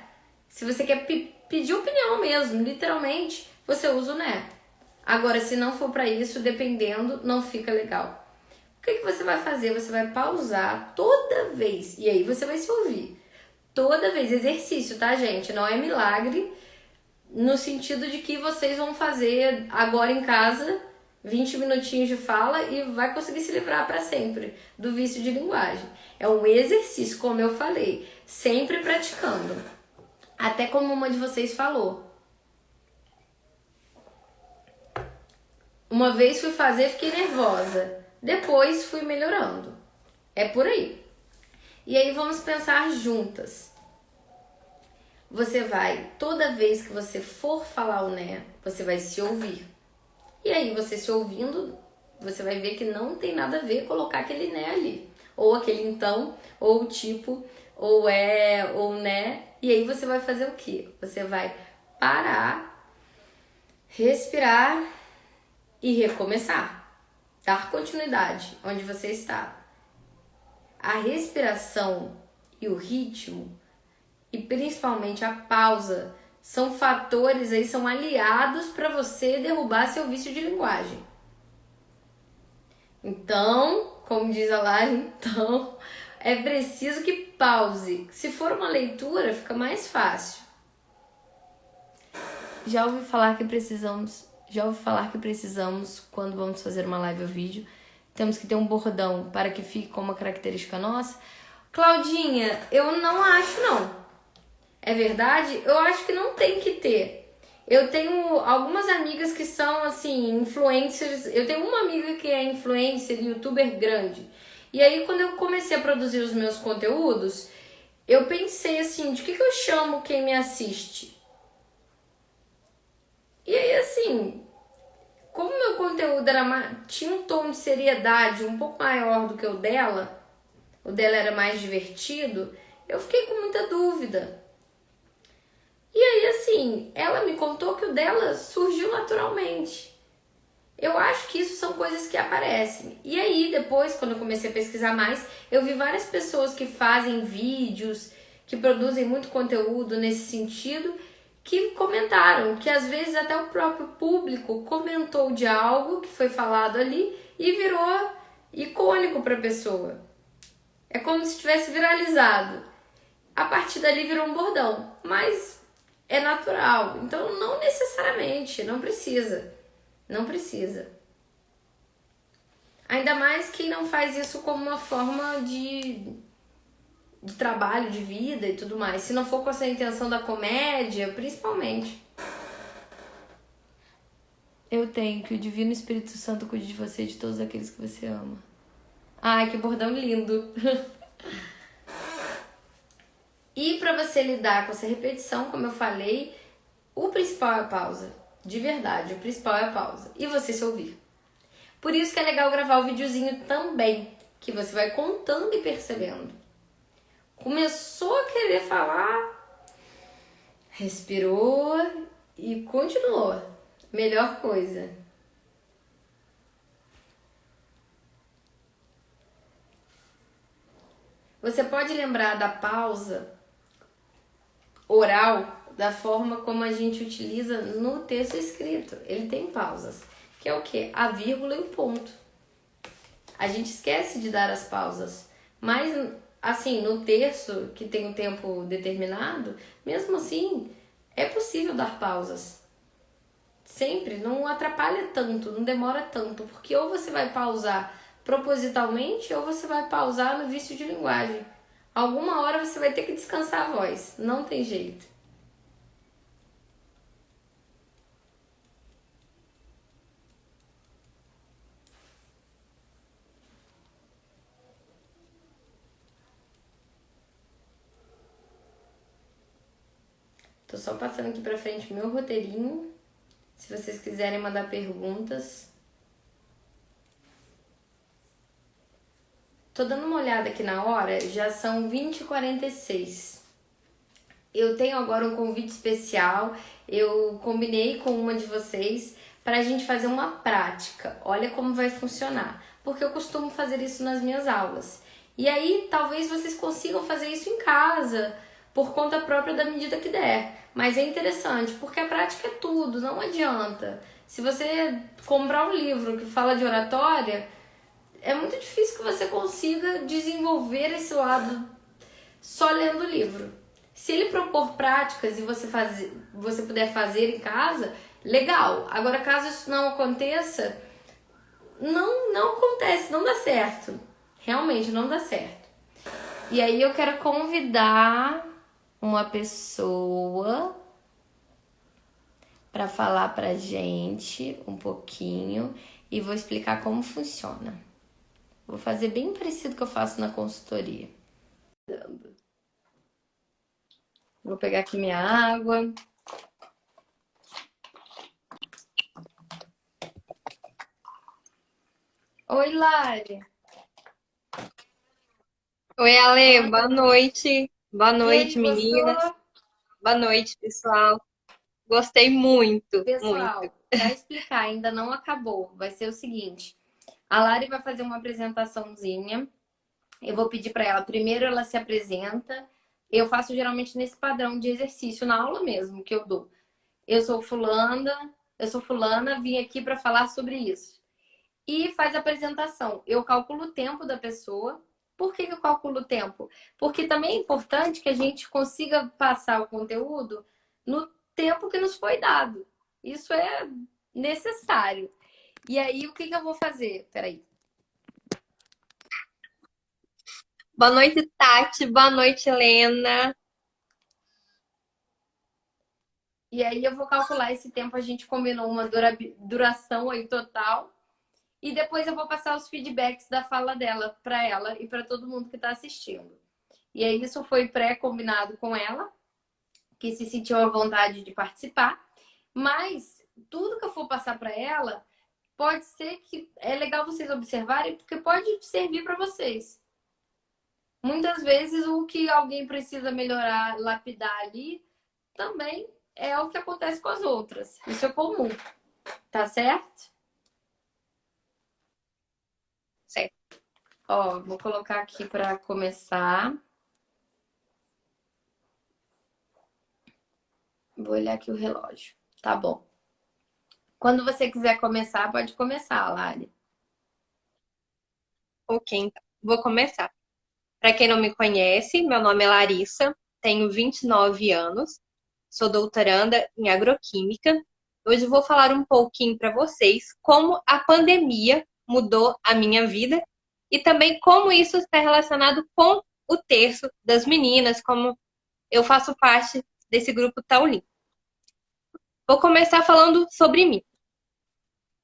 se você quer pedir opinião mesmo, literalmente, você usa o né. Agora, se não for para isso, dependendo, não fica legal. O que você vai fazer? Você vai pausar toda vez, e aí você vai se ouvir. Toda vez, exercício, tá, gente? Não é milagre, no sentido de que vocês vão fazer agora em casa 20 minutinhos de fala e vai conseguir se livrar para sempre do vício de linguagem. É um exercício, como eu falei, sempre praticando. Até como uma de vocês falou. Uma vez fui fazer, fiquei nervosa. Depois fui melhorando. É por aí. E aí vamos pensar juntas. Você vai, toda vez que você for falar o né, você vai se ouvir. E aí você se ouvindo, você vai ver que não tem nada a ver colocar aquele né ali. Ou aquele então, ou tipo, ou é, ou né. E aí você vai fazer o quê? Você vai parar, respirar e recomeçar. Dar continuidade onde você está. A respiração e o ritmo, e principalmente a pausa, são fatores aí, são aliados para você derrubar seu vício de linguagem. Então, como diz a Lari, então, é preciso que pause. Se for uma leitura, fica mais fácil. Já ouvi falar que precisamos, quando vamos fazer uma live ou vídeo, temos que ter um bordão para que fique como uma característica nossa. Claudinha, eu não acho não. É verdade? Eu acho que não tem que ter. Eu tenho algumas amigas que são, assim, influencers. Eu tenho uma amiga que é influencer, youtuber grande. E aí, quando eu comecei a produzir os meus conteúdos, eu pensei assim, de que eu chamo quem me assiste? E aí, assim, como meu conteúdo tinha um tom de seriedade um pouco maior do que o dela era mais divertido, eu fiquei com muita dúvida. E aí, assim, ela me contou que o dela surgiu naturalmente. Eu acho que isso são coisas que aparecem. E aí, depois, quando eu comecei a pesquisar mais, eu vi várias pessoas que fazem vídeos, que produzem muito conteúdo nesse sentido, que comentaram, que às vezes até o próprio público comentou de algo que foi falado ali e virou icônico para a pessoa. É como se tivesse viralizado. A partir dali virou um bordão, mas é natural, então não necessariamente, não precisa. Ainda mais quem não faz isso como uma forma de trabalho, de vida e tudo mais. Se não for com essa intenção da comédia, principalmente. Eu tenho que o Divino Espírito Santo cuide de você e de todos aqueles que você ama. Ai, que bordão lindo! E para você lidar com essa repetição, como eu falei, o principal é a pausa. De verdade, o principal é a pausa. E você se ouvir. Por isso que é legal gravar o videozinho também, que você vai contando e percebendo. Começou a querer falar, respirou e continuou. Melhor coisa. Você pode lembrar da pausa oral da forma como a gente utiliza no texto escrito. Ele tem pausas, que é o quê? A vírgula e o ponto. A gente esquece de dar as pausas, mas assim, no texto que tem um tempo determinado, mesmo assim, é possível dar pausas. Sempre, não atrapalha tanto, não demora tanto, porque ou você vai pausar propositalmente ou você vai pausar no vício de linguagem. Alguma hora você vai ter que descansar a voz, não tem jeito. Tô só passando aqui pra frente meu roteirinho. Se vocês quiserem mandar perguntas. Tô dando uma olhada aqui na hora, já são 20h46. Eu tenho agora um convite especial. Eu combinei com uma de vocês para a gente fazer uma prática. Olha como vai funcionar, porque eu costumo fazer isso nas minhas aulas. E aí, talvez vocês consigam fazer isso em casa, por conta própria da medida que der. Mas é interessante, porque a prática é tudo, não adianta. Se você comprar um livro que fala de oratória, é muito difícil que você consiga desenvolver esse lado só lendo o livro. Se ele propor práticas e você puder fazer em casa, legal. Agora, caso isso não aconteça, não acontece, não dá certo. Realmente não dá certo. E aí eu quero convidar uma pessoa para falar pra gente um pouquinho e vou explicar como funciona. Vou fazer bem parecido com o que eu faço na consultoria. Vou pegar aqui minha água. Oi, Lari. Oi, Ale, boa noite. Boa E aí, noite, meninas. gostou? Boa noite, pessoal. Gostei muito, muito. Pessoal, para explicar, ainda não acabou. Vai ser o seguinte: a Lari vai fazer uma apresentaçãozinha. Eu vou pedir para ela, primeiro ela se apresenta. Eu faço geralmente nesse padrão de exercício na aula mesmo que eu dou. Eu sou fulana, vim aqui para falar sobre isso. E faz a apresentação. Eu calculo o tempo da pessoa. Por que eu calculo o tempo? Porque também é importante que a gente consiga passar o conteúdo no tempo que nos foi dado. Isso é necessário. E aí, o que eu vou fazer? Peraí. Boa noite, Tati. Boa noite, Helena. E aí, eu vou calcular esse tempo. A gente combinou uma duração aí total. E depois eu vou passar os feedbacks da fala dela para ela e para todo mundo que está assistindo. E aí, isso foi pré-combinado com ela, que se sentiu à vontade de participar. Mas tudo que eu for passar para ela, pode ser que é legal vocês observarem, porque pode servir para vocês. Muitas vezes o que alguém precisa melhorar, lapidar ali, também é o que acontece com as outras. Isso é comum, tá certo? Certo. Ó, vou colocar aqui para começar. Vou olhar aqui o relógio. Tá bom. Quando você quiser começar, pode começar, Lari. Ok, então. Vou começar. Para quem não me conhece, meu nome é Larissa, tenho 29 anos, sou doutoranda em agroquímica. Hoje eu vou falar um pouquinho para vocês como a pandemia mudou a minha vida e também como isso está relacionado com o terço das meninas, como eu faço parte desse grupo tão lindo. Vou começar falando sobre mim.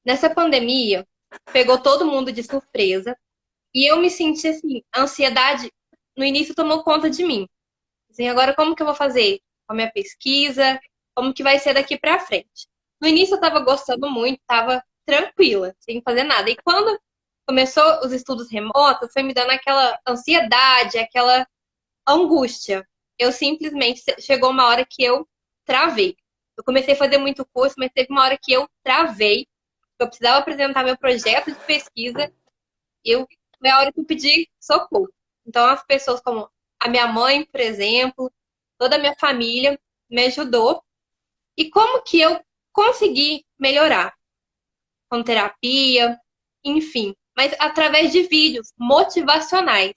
Nessa pandemia, pegou todo mundo de surpresa e eu me senti assim, a ansiedade no início tomou conta de mim. Assim, agora como que eu vou fazer com a minha pesquisa? Como que vai ser daqui para frente? No início eu estava gostando muito, estava tranquila, sem fazer nada. E quando começou os estudos remotos, foi me dando aquela ansiedade, aquela angústia. Eu simplesmente chegou uma hora que eu travei. Eu comecei a fazer muito curso, mas teve uma hora que eu travei. Eu precisava apresentar meu projeto de pesquisa. Foi a hora que eu pedi socorro. Então, as pessoas como a minha mãe, por exemplo, toda a minha família me ajudou. E como que eu consegui melhorar? Com terapia, enfim. Mas através de vídeos motivacionais.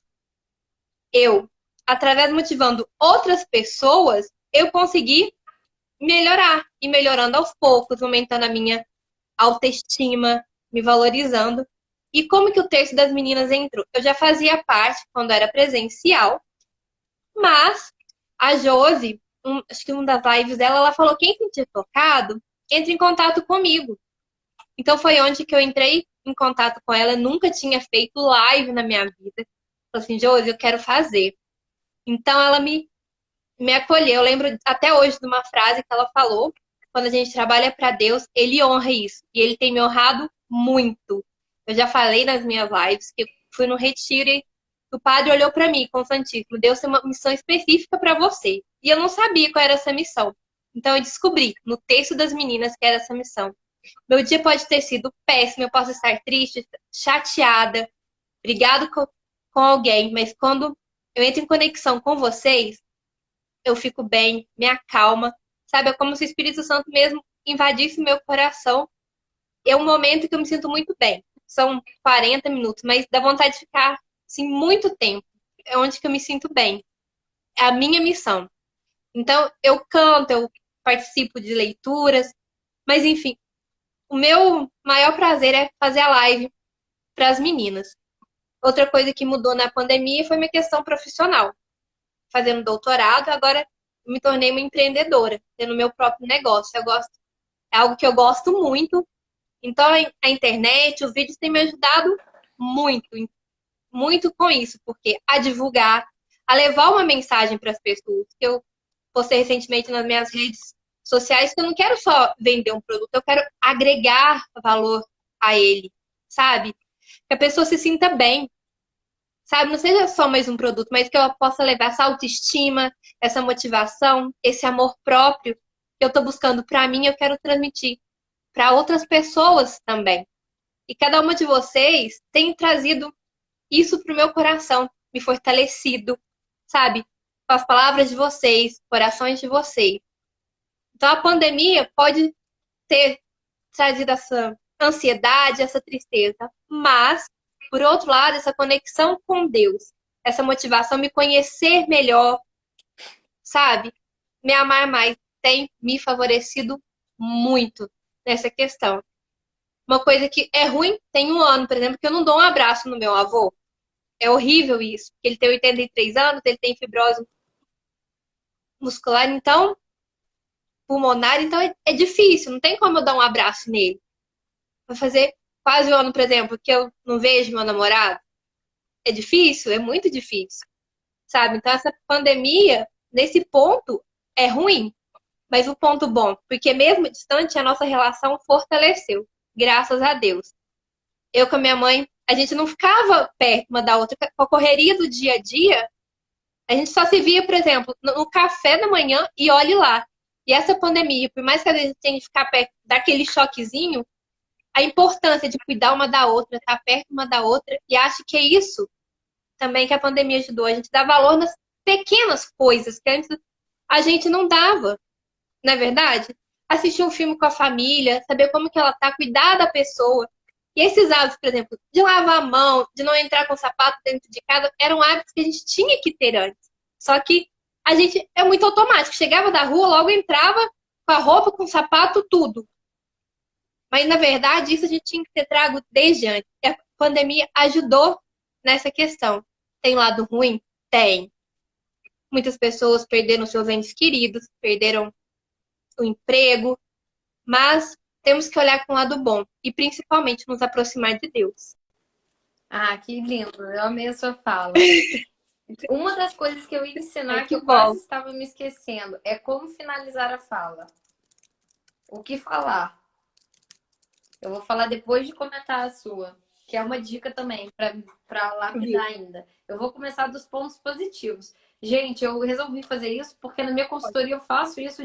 Através de motivando outras pessoas, eu consegui melhorar. E melhorando aos poucos, aumentando a minha autoestima, me valorizando. E como que o terço das meninas entrou? Eu já fazia parte quando era presencial, mas a Josi, acho que uma das lives dela, ela falou: quem sentir tocado, entre em contato comigo. Então foi onde que eu entrei em contato com ela. Eu nunca tinha feito live na minha vida. Falei assim: Josi, eu quero fazer. Então ela me acolheu. Eu lembro até hoje de uma frase que ela falou: quando a gente trabalha para Deus, Ele honra isso. E Ele tem me honrado muito. Eu já falei nas minhas lives que fui no retiro e o padre olhou para mim com o santíssimo, Deus tem uma missão específica para você. E eu não sabia qual era essa missão. Então eu descobri no texto das meninas que era essa missão. Meu dia pode ter sido péssimo, eu posso estar triste, chateada, brigado com alguém, mas quando eu entro em conexão com vocês, eu fico bem, me acalma, sabe? É como se o Espírito Santo mesmo invadisse meu coração. É um momento que eu me sinto muito bem. São 40 minutos, mas dá vontade de ficar assim muito tempo. É onde que eu me sinto bem. É a minha missão. Então, eu canto, eu participo de leituras, mas enfim, o meu maior prazer é fazer a live para as meninas. Outra coisa que mudou na pandemia foi minha questão profissional. Fazendo doutorado, agora me tornei uma empreendedora, tendo meu próprio negócio. É algo que eu gosto muito. Então, a internet, os vídeos têm me ajudado muito, muito com isso, porque a divulgar, a levar uma mensagem para as pessoas. Eu postei recentemente nas minhas redes sociais que eu não quero só vender um produto, eu quero agregar valor a ele, sabe? Que a pessoa se sinta bem, sabe? Não seja só mais um produto, mas que eu possa levar essa autoestima, essa motivação, esse amor próprio que eu estou buscando para mim, eu quero transmitir para outras pessoas também. E cada uma de vocês tem trazido isso para o meu coração, me fortalecido, sabe? Com as palavras de vocês, corações de vocês. Então a pandemia pode ter trazido essa ansiedade, essa tristeza, mas, por outro lado, essa conexão com Deus, essa motivação, me conhecer melhor, sabe? Me amar mais, tem me favorecido muito nessa questão. Uma coisa que é ruim, tem um ano, por exemplo, que eu não dou um abraço no meu avô. É horrível isso, porque ele tem 83 anos, ele tem fibrose muscular, então, pulmonar, então é difícil, não tem como eu dar um abraço nele. Vai fazer quase um ano, por exemplo, que eu não vejo meu namorado. É difícil, é muito difícil, sabe? Então, essa pandemia, nesse ponto, é ruim, mas o ponto bom, porque mesmo distante, a nossa relação fortaleceu, graças a Deus. Eu com a minha mãe, a gente não ficava perto uma da outra, com a correria do dia a dia, a gente só se via, por exemplo, no café da manhã e olhe lá. E essa pandemia, por mais que a gente tenha que ficar perto daquele choquezinho, a importância de cuidar uma da outra, estar perto uma da outra, e acho que é isso também que a pandemia ajudou. A gente dá valor nas pequenas coisas que antes a gente não dava, não é verdade? Assistir um filme com a família, saber como que ela tá, cuidar da pessoa. E esses hábitos, por exemplo, de lavar a mão, de não entrar com sapato dentro de casa, eram hábitos que a gente tinha que ter antes. Só que a gente é muito automático. Chegava da rua, logo entrava com a roupa, com o sapato, tudo. Mas, na verdade, isso a gente tinha que ter trago desde antes. E a pandemia ajudou nessa questão. Tem lado ruim? Tem. Muitas pessoas perderam seus entes queridos, perderam o emprego, mas temos que olhar com o lado bom e principalmente nos aproximar de Deus. Ah, que lindo. Eu amei a sua fala. Uma das coisas que eu ia ensinar, que Que eu bom. quase estava me esquecendo, é como finalizar a fala. O que falar. Eu vou falar depois de comentar a sua, que é uma dica também para lapidar ainda. Eu vou começar dos pontos positivos. Gente, eu resolvi fazer isso porque na minha consultoria eu faço isso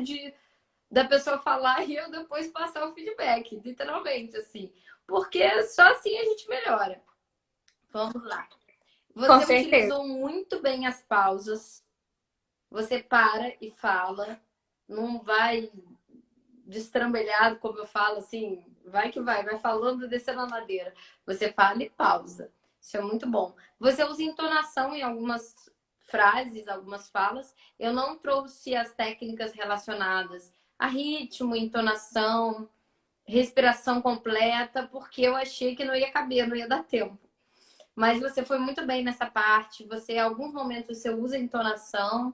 da pessoa falar e eu depois passar o feedback, literalmente, assim. Porque só assim a gente melhora. Vamos lá. Com Você certeza. utilizou muito bem as pausas. Você para e fala. Não vai destrambelhado, como eu falo, assim, vai que vai falando, descendo a ladeira. Você fala e pausa. Isso é muito bom. Você usa entonação em algumas frases, algumas falas. Eu não trouxe as técnicas relacionadas a ritmo, entonação, respiração completa, porque eu achei que não ia caber, não ia dar tempo. Mas você foi muito bem nessa parte. Você, em alguns momentos, você usa entonação.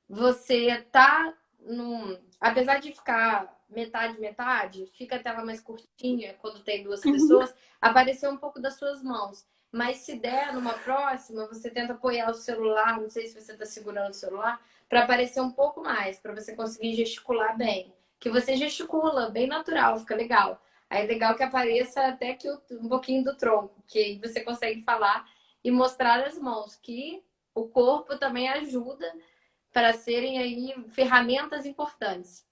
Você tá num... Apesar de ficar metade, metade, fica a tela mais curtinha quando tem duas pessoas, apareceu um pouco das suas mãos. Mas se der numa próxima, você tenta apoiar o celular, não sei se você está segurando o celular, para aparecer um pouco mais, para você conseguir gesticular bem. Que você gesticula, bem natural, fica legal. Aí é legal que apareça até que um pouquinho do tronco, que aí você consegue falar e mostrar as mãos, que o corpo também ajuda para serem aí ferramentas importantes.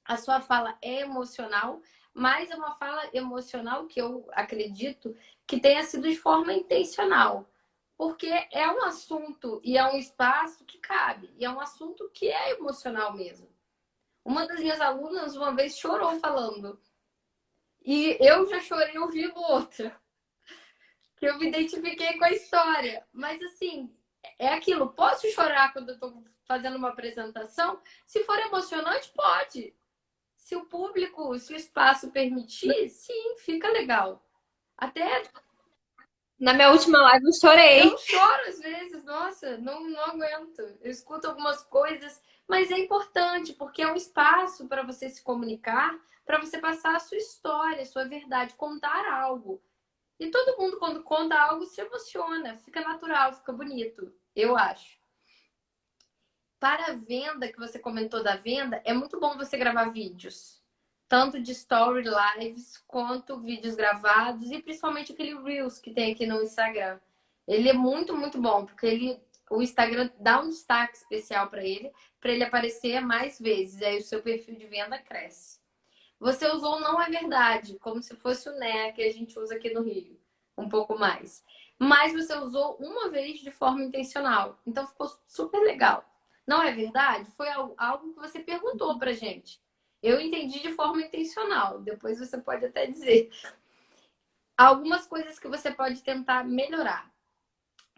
A sua fala é emocional, mas é uma fala emocional que eu acredito que tenha sido de forma intencional. Porque é um assunto e é um espaço que cabe, e é um assunto que é emocional mesmo. Uma das minhas alunas uma vez chorou falando, e eu já chorei ouvindo outra, que eu me identifiquei com a história. Mas assim, é aquilo, posso chorar quando eu estou fazendo uma apresentação? Se for emocionante, pode. Se o público, se o espaço permitir, sim, fica legal. Até Na minha última live eu eu chorei. choro às vezes, nossa, não aguento. Eu escuto algumas coisas, mas é importante, porque é um espaço para você se comunicar, para você passar a sua história, a sua verdade, contar algo. E todo mundo, quando conta algo, se emociona, fica natural, fica bonito, eu acho. Para a venda, que você comentou da venda, é muito bom você gravar vídeos. Tanto de story lives, quanto vídeos gravados, e principalmente aquele Reels que tem aqui no Instagram. Ele é muito, muito bom, porque o Instagram dá um destaque especial para ele aparecer mais vezes. Aí o seu perfil de venda cresce. Você usou não é verdade, como se fosse o né que a gente usa aqui no Rio, um pouco mais. Mas você usou uma vez de forma intencional. Então ficou super legal. Não é verdade? Foi algo que você perguntou pra gente. Eu entendi de forma intencional. Depois você pode até dizer. Algumas coisas que você pode tentar melhorar.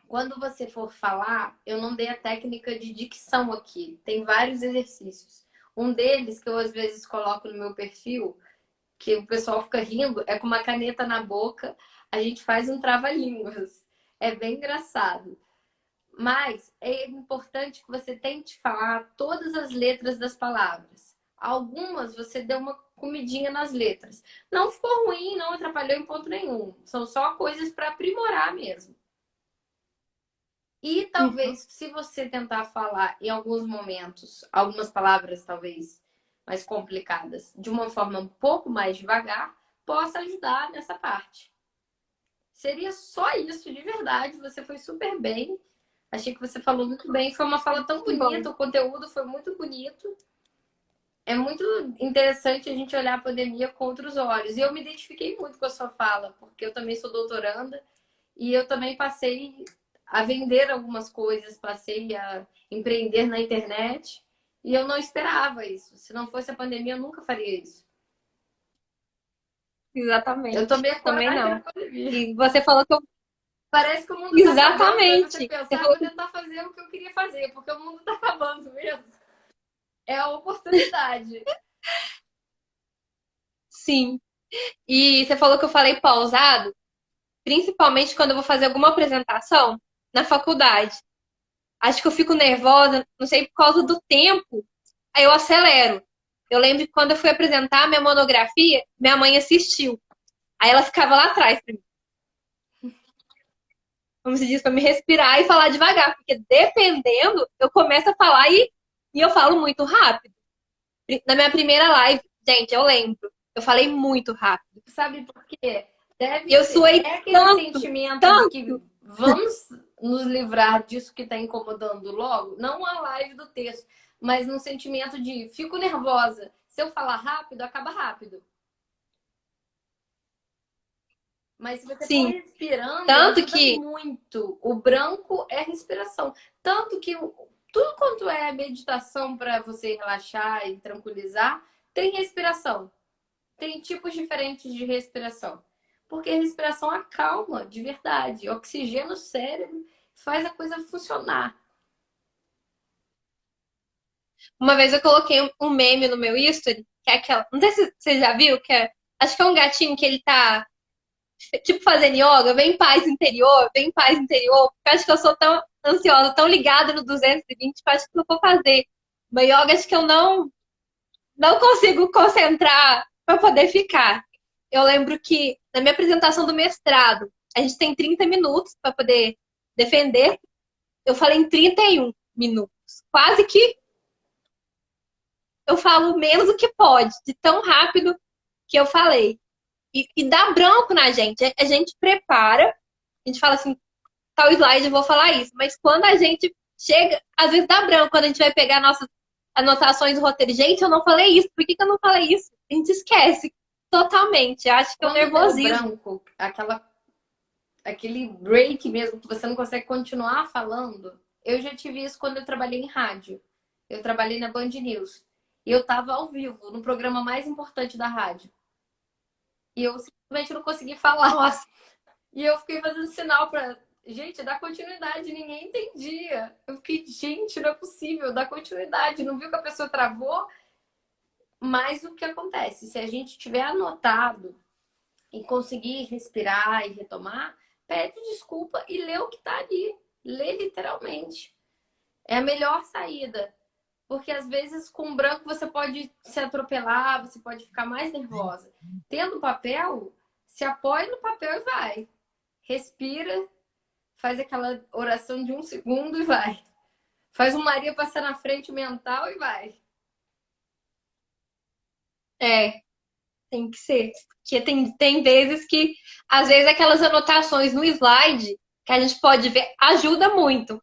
Quando você for falar, eu não dei a técnica de dicção aqui. Tem vários exercícios. Um deles que eu às vezes coloco no meu perfil, que o pessoal fica rindo, é com uma caneta na boca, a gente faz um trava-línguas. É bem engraçado. Mas é importante que você tente falar todas as letras das palavras. Algumas você deu uma comidinha nas letras. Não ficou ruim, não atrapalhou em ponto nenhum. São só coisas para aprimorar mesmo. E Uhum. talvez, se você tentar falar em alguns momentos, algumas palavras talvez mais complicadas, de uma forma um pouco mais devagar, possa ajudar nessa parte. Seria só isso, de verdade. Você foi super bem. Achei que você falou muito bem. Foi uma fala tão Que bom. bonita, o conteúdo foi muito bonito. É muito interessante a gente olhar a pandemia com outros olhos. E eu me identifiquei muito com a sua fala, porque eu também sou doutoranda e eu também passei a vender algumas coisas, passei a empreender na internet e eu não esperava isso. Se não fosse a pandemia, eu nunca faria isso. Eu Exatamente. tomei a Também coragem na não. pandemia. E você falou que eu... Parece que o mundo tá acabando, aí você Exatamente. pensa, Você ah, falou vou que... tentar fazer o que eu queria fazer, porque o mundo tá acabando mesmo. É a oportunidade. Sim. E você falou que eu falei pausado, principalmente quando eu vou fazer alguma apresentação na faculdade. Acho que eu fico nervosa, não sei, por causa do tempo, aí eu acelero. Eu lembro que quando eu fui apresentar minha monografia, minha mãe assistiu. Aí ela ficava lá atrás pra mim, como se diz, pra me respirar e falar devagar, porque dependendo, eu começo a falar e eu falo muito rápido. Na minha primeira live, gente, eu lembro, eu falei muito rápido. Sabe por quê? Deve Eu ser. suei É aquele tanto, sentimento de que tanto. vamos nos livrar disso que está incomodando logo. Não a live do texto, mas no sentimento de fico nervosa. Se eu falar rápido, acaba rápido. Mas se você for Sim, respirando, tanto ajuda que muito. O branco é respiração. Tanto que tudo quanto é meditação para você relaxar e tranquilizar, tem respiração. Tem tipos diferentes de respiração. Porque a respiração acalma, de verdade. Oxigena o cérebro, faz a coisa funcionar. uma vez eu coloquei um meme no meu history, que é aquela, não sei se você já viu, que é, acho que é um gatinho que ele tá tipo fazendo yoga, vem paz interior, porque eu acho que eu sou tão ansiosa, tão ligada no 220, que eu acho que eu vou fazer uma yoga, acho que eu não consigo concentrar para poder ficar. Eu lembro que na minha apresentação do mestrado, a gente tem 30 minutos para poder defender. Eu falei em 31 minutos. Quase que eu falo menos do que pode, de tão rápido que eu falei. E dá branco na gente. A gente prepara, a gente fala assim, tal slide eu vou falar isso. Mas quando a gente chega, às vezes dá branco, quando a gente vai pegar nossas anotações do roteiro. Gente, eu não falei isso. Por que eu não falei isso? A gente esquece totalmente. Acho que é um Quando deu nervosismo. branco, aquele break mesmo, que você não consegue continuar falando, eu já tive isso quando eu trabalhei em rádio. Eu trabalhei na Band News. E eu tava ao vivo, no programa mais importante da rádio. E eu simplesmente não consegui falar. Nossa, E eu fiquei fazendo sinal pra. Gente, dá continuidade, ninguém entendia. Eu fiquei, gente, não é possível, dá continuidade. Não viu que a pessoa travou? Mas o que acontece? Se a gente tiver anotado e conseguir respirar e retomar, pede desculpa e lê o que tá ali. Lê literalmente. É a melhor saída. Porque às vezes com branco você pode se atropelar, você pode ficar mais nervosa. Tendo papel, se apoia no papel e vai. Respira, faz aquela oração de 1 segundo e vai. Faz um Maria passar na frente mental e vai. é, tem que ser. Porque tem vezes que, às vezes, aquelas anotações no slide que a gente pode ver ajuda muito.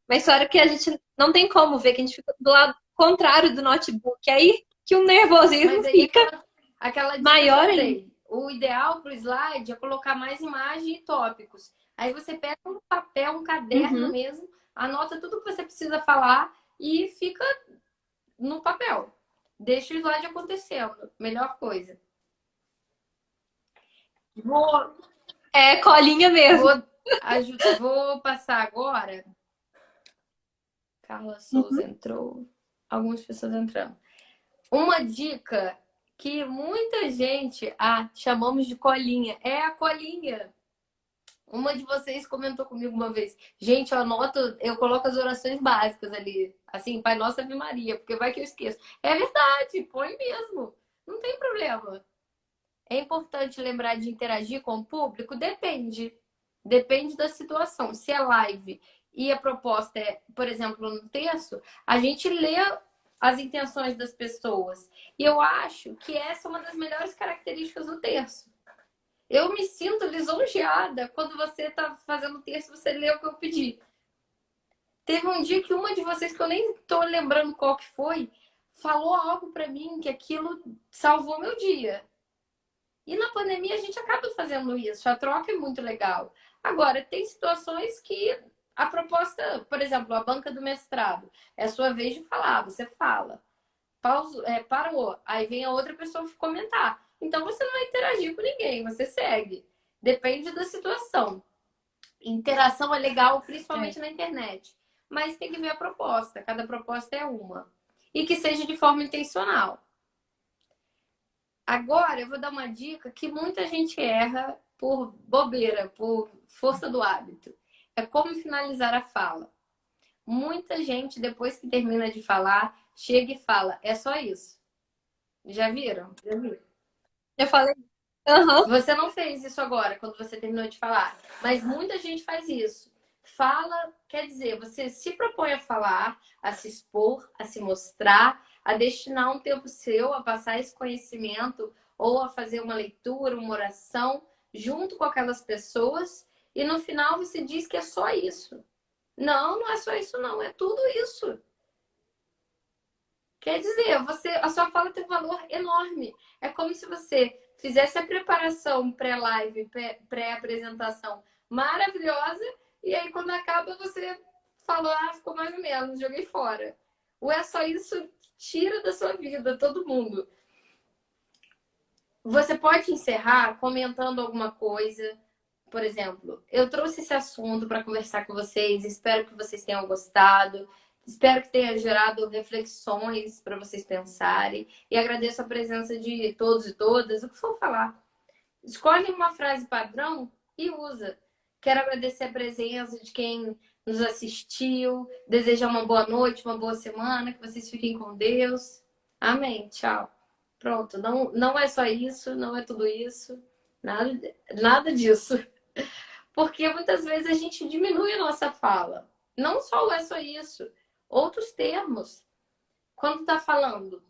Mas só hora que a gente não tem como ver, que a gente fica do lado contrário do notebook. Aí que o nervosismo Mas aí fica aquela dica que maior eu ainda. dei. O ideal para o slide é colocar mais imagem e tópicos. Aí você pega um papel, um caderno Uhum. mesmo, anota tudo que você precisa falar e fica no papel. Deixa o slide acontecendo. Melhor coisa. Vou, É colinha mesmo. vou passar agora. Carla Souza Uhum. entrou. Algumas pessoas entrando. Uma dica que muita gente chamamos de colinha. É a colinha. Uma de vocês comentou comigo uma vez. Gente, eu anoto, eu coloco as orações básicas ali. Assim, Pai Nosso, Ave Maria, porque vai que eu esqueço. É verdade, põe mesmo. Não tem problema. É importante lembrar de interagir com o público? Depende. Depende da situação. Se é live e a proposta é, por exemplo, no texto, a gente lê as intenções das pessoas. E eu acho que essa é uma das melhores características do texto. Eu me sinto lisonjeada quando você está fazendo o texto, você lê o que eu pedi. Teve um dia que uma de vocês, que eu nem estou lembrando qual que foi, falou algo para mim que aquilo salvou meu dia. E na pandemia a gente acaba fazendo isso, a troca é muito legal. Agora, tem situações que a proposta, por exemplo, a banca do mestrado, é a sua vez de falar, você fala. Parou, aí vem a outra pessoa comentar. Então você não vai interagir com ninguém, você segue. Depende da situação. Interação é legal, principalmente na internet. Mas tem que ver a proposta, cada proposta é uma. E que seja de forma intencional. Agora eu vou dar uma dica que muita gente erra por bobeira, por força do hábito. É como finalizar a fala. Muita gente, depois que termina de falar, chega e fala: é só isso. Já viram? Já viram? Eu falei, aham. Você não fez isso agora, quando você terminou de falar, mas muita gente faz isso. Fala, quer dizer, você se propõe a falar, a se expor, a se mostrar, a destinar um tempo seu a passar esse conhecimento ou a fazer uma leitura, uma oração junto com aquelas pessoas e no final você diz que é só isso. Não, não é só isso não, é tudo isso. Quer dizer, a sua fala tem um valor enorme. É como se você fizesse a preparação pré-live, pré-apresentação maravilhosa, e aí quando acaba você falou, ficou mais ou menos, joguei fora. Ou é só isso, tira da sua vida, todo mundo. Você pode encerrar comentando alguma coisa. Por exemplo, eu trouxe esse assunto para conversar com vocês, espero que vocês tenham gostado. Espero que tenha gerado reflexões para vocês pensarem. E agradeço a presença de todos e todas. O que for falar. Escolhe uma frase padrão e usa. Quero agradecer a presença de quem nos assistiu. Desejar uma boa noite, uma boa semana. Que vocês fiquem com Deus. Amém. Tchau. Pronto. Não, não é só isso, não é tudo isso. Nada disso. Porque muitas vezes a gente diminui a nossa fala. Não só é só isso. Outros termos. Quando tá falando,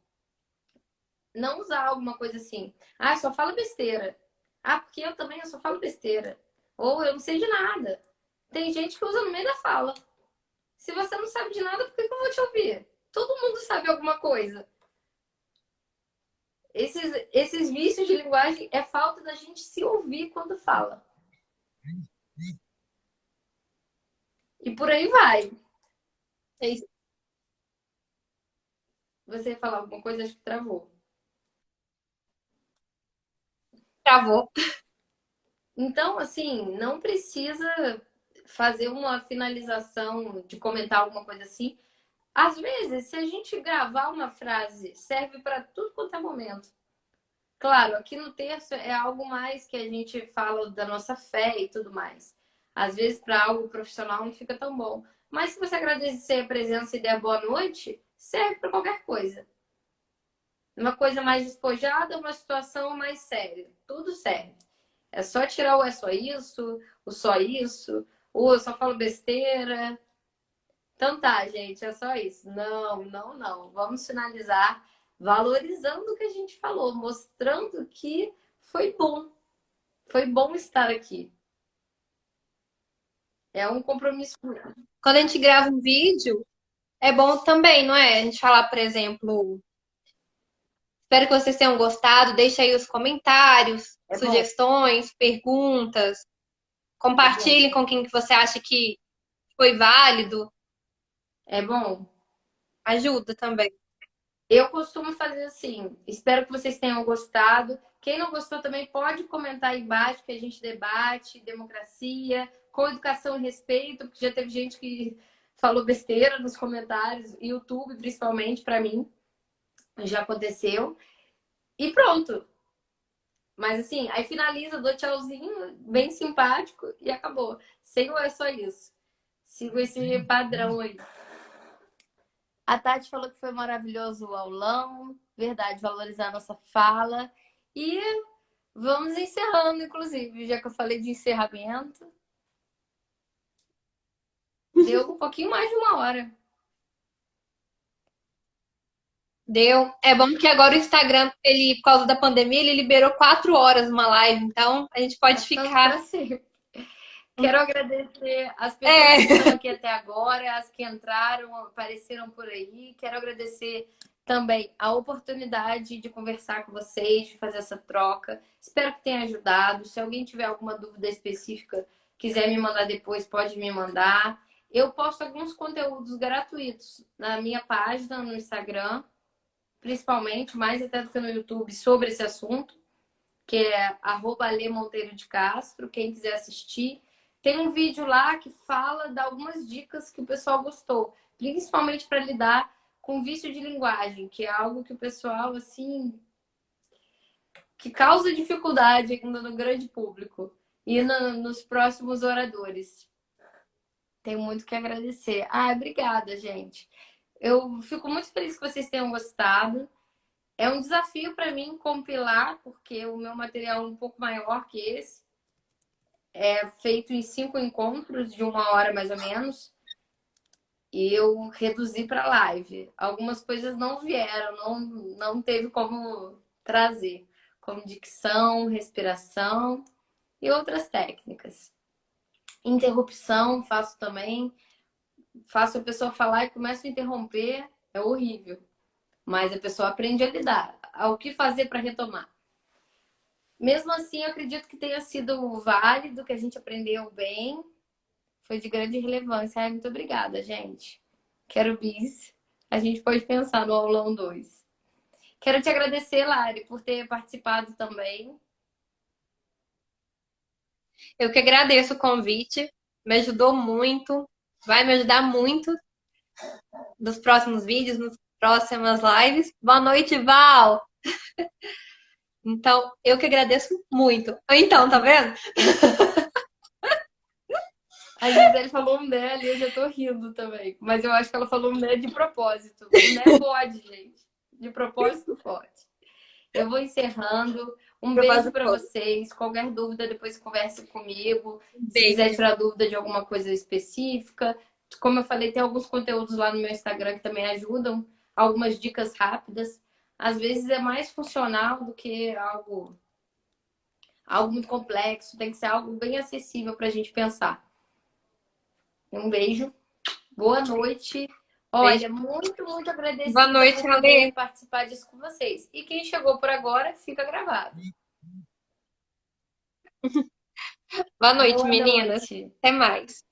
não usar alguma coisa assim. Só fala besteira. Porque eu também só falo besteira. Ou eu não sei de nada. Tem gente que usa no meio da fala. Se você não sabe de nada, por que eu vou te ouvir? Todo mundo sabe alguma coisa. Esses vícios de linguagem é falta da gente se ouvir quando fala. E por aí vai. É isso. Você ia falar alguma coisa, acho que travou. Travou. Então, assim, não precisa fazer uma finalização de comentar alguma coisa assim. Às vezes, se a gente gravar uma frase, serve para tudo quanto é momento. Claro, aqui no texto é algo mais que a gente fala da nossa fé e tudo mais. Às vezes, para algo profissional não fica tão bom. Mas se você agradecer a presença e der boa noite, serve para qualquer coisa. Uma coisa mais despojada, uma situação mais séria. Tudo serve. É só tirar o é só isso, o só isso, o eu só falo besteira. Então tá, gente, é só isso. Não, não, não. Vamos finalizar valorizando o que a gente falou, mostrando que foi bom. Foi bom estar aqui. É um compromisso. Quando a gente grava um vídeo, é bom também, não é? A gente falar, por exemplo, espero que vocês tenham gostado. Deixa aí os comentários, É bom, sugestões, perguntas. é bom. Compartilhem com quem que você acha que foi válido. É bom. Ajuda também. Eu costumo fazer assim. Espero que vocês tenham gostado. Quem não gostou também pode comentar aí embaixo que a gente debate democracia, com educação e respeito, porque já teve gente que falou besteira nos comentários, YouTube principalmente para mim, já aconteceu. E pronto. Mas assim, aí finaliza, dou tchauzinho, bem simpático e acabou. Sem o é só isso. Sigo esse padrão aí. A Tati falou que foi maravilhoso o aulão, verdade, valorizar a nossa fala. E vamos encerrando, inclusive, já que eu falei de encerramento. Deu um pouquinho mais de uma hora. Deu. É bom que agora o Instagram, ele, por causa da pandemia, ele liberou 4 horas uma live. Então, a gente Tá pode ficando ficar. para sempre. Quero agradecer as pessoas que estão É. aqui até agora, as que entraram, apareceram por aí. Quero agradecer também a oportunidade de conversar com vocês, de fazer essa troca. Espero que tenha ajudado. Se alguém tiver alguma dúvida específica, quiser me mandar depois, pode me mandar. Eu posto alguns conteúdos gratuitos na minha página no Instagram, principalmente, mais até do que no YouTube, sobre esse assunto, que é @lemonteiro_de_castro. Quem quiser assistir. Tem um vídeo lá que fala de algumas dicas que o pessoal gostou, principalmente para lidar com vício de linguagem, que é algo que o pessoal, assim, que causa dificuldade ainda no grande público e nos próximos oradores. Tenho muito que agradecer. Ah, obrigada, gente. Eu fico muito feliz que vocês tenham gostado. É um desafio para mim compilar, porque o meu material é um pouco maior que esse. É feito em 5 encontros de uma hora mais ou menos. E eu reduzi para live. Algumas coisas não vieram, não teve como trazer, como dicção, respiração e outras técnicas. Interrupção faço também. Faço a pessoa falar e começo a interromper. É horrível. Mas a pessoa aprende a lidar. Ao que fazer para retomar. Mesmo assim, eu acredito que tenha sido válido, que a gente aprendeu bem. Foi de grande relevância. Ai, muito obrigada, gente. Quero bis. A gente pode pensar no aulão 2. Quero te agradecer, Lari, por ter participado também. Eu que agradeço o convite. Me ajudou muito. Vai me ajudar muito nos próximos vídeos, nas próximas lives. Boa noite, Val! Então, eu que agradeço muito. Então, tá vendo? A Gisele falou um né ali, eu já tô rindo também. Mas eu acho que ela falou um né de propósito. Um né pode, gente. De propósito pode. Eu vou encerrando. Um beijo para Propósito. vocês. Qualquer dúvida, depois converse comigo. Se quiser Beijo. tirar dúvida de alguma coisa específica. Como eu falei, tem alguns conteúdos lá no meu Instagram que também ajudam. Algumas dicas rápidas. Às vezes é mais funcional do que algo muito complexo. Tem que ser algo bem acessível para a gente pensar. Um beijo. Boa noite. Olha, Beijo. muito, muito Boa agradecida noite, por poder Ale. participar disso com vocês. E quem chegou por agora, fica gravado. Boa noite, Boa meninas. noite. Até mais.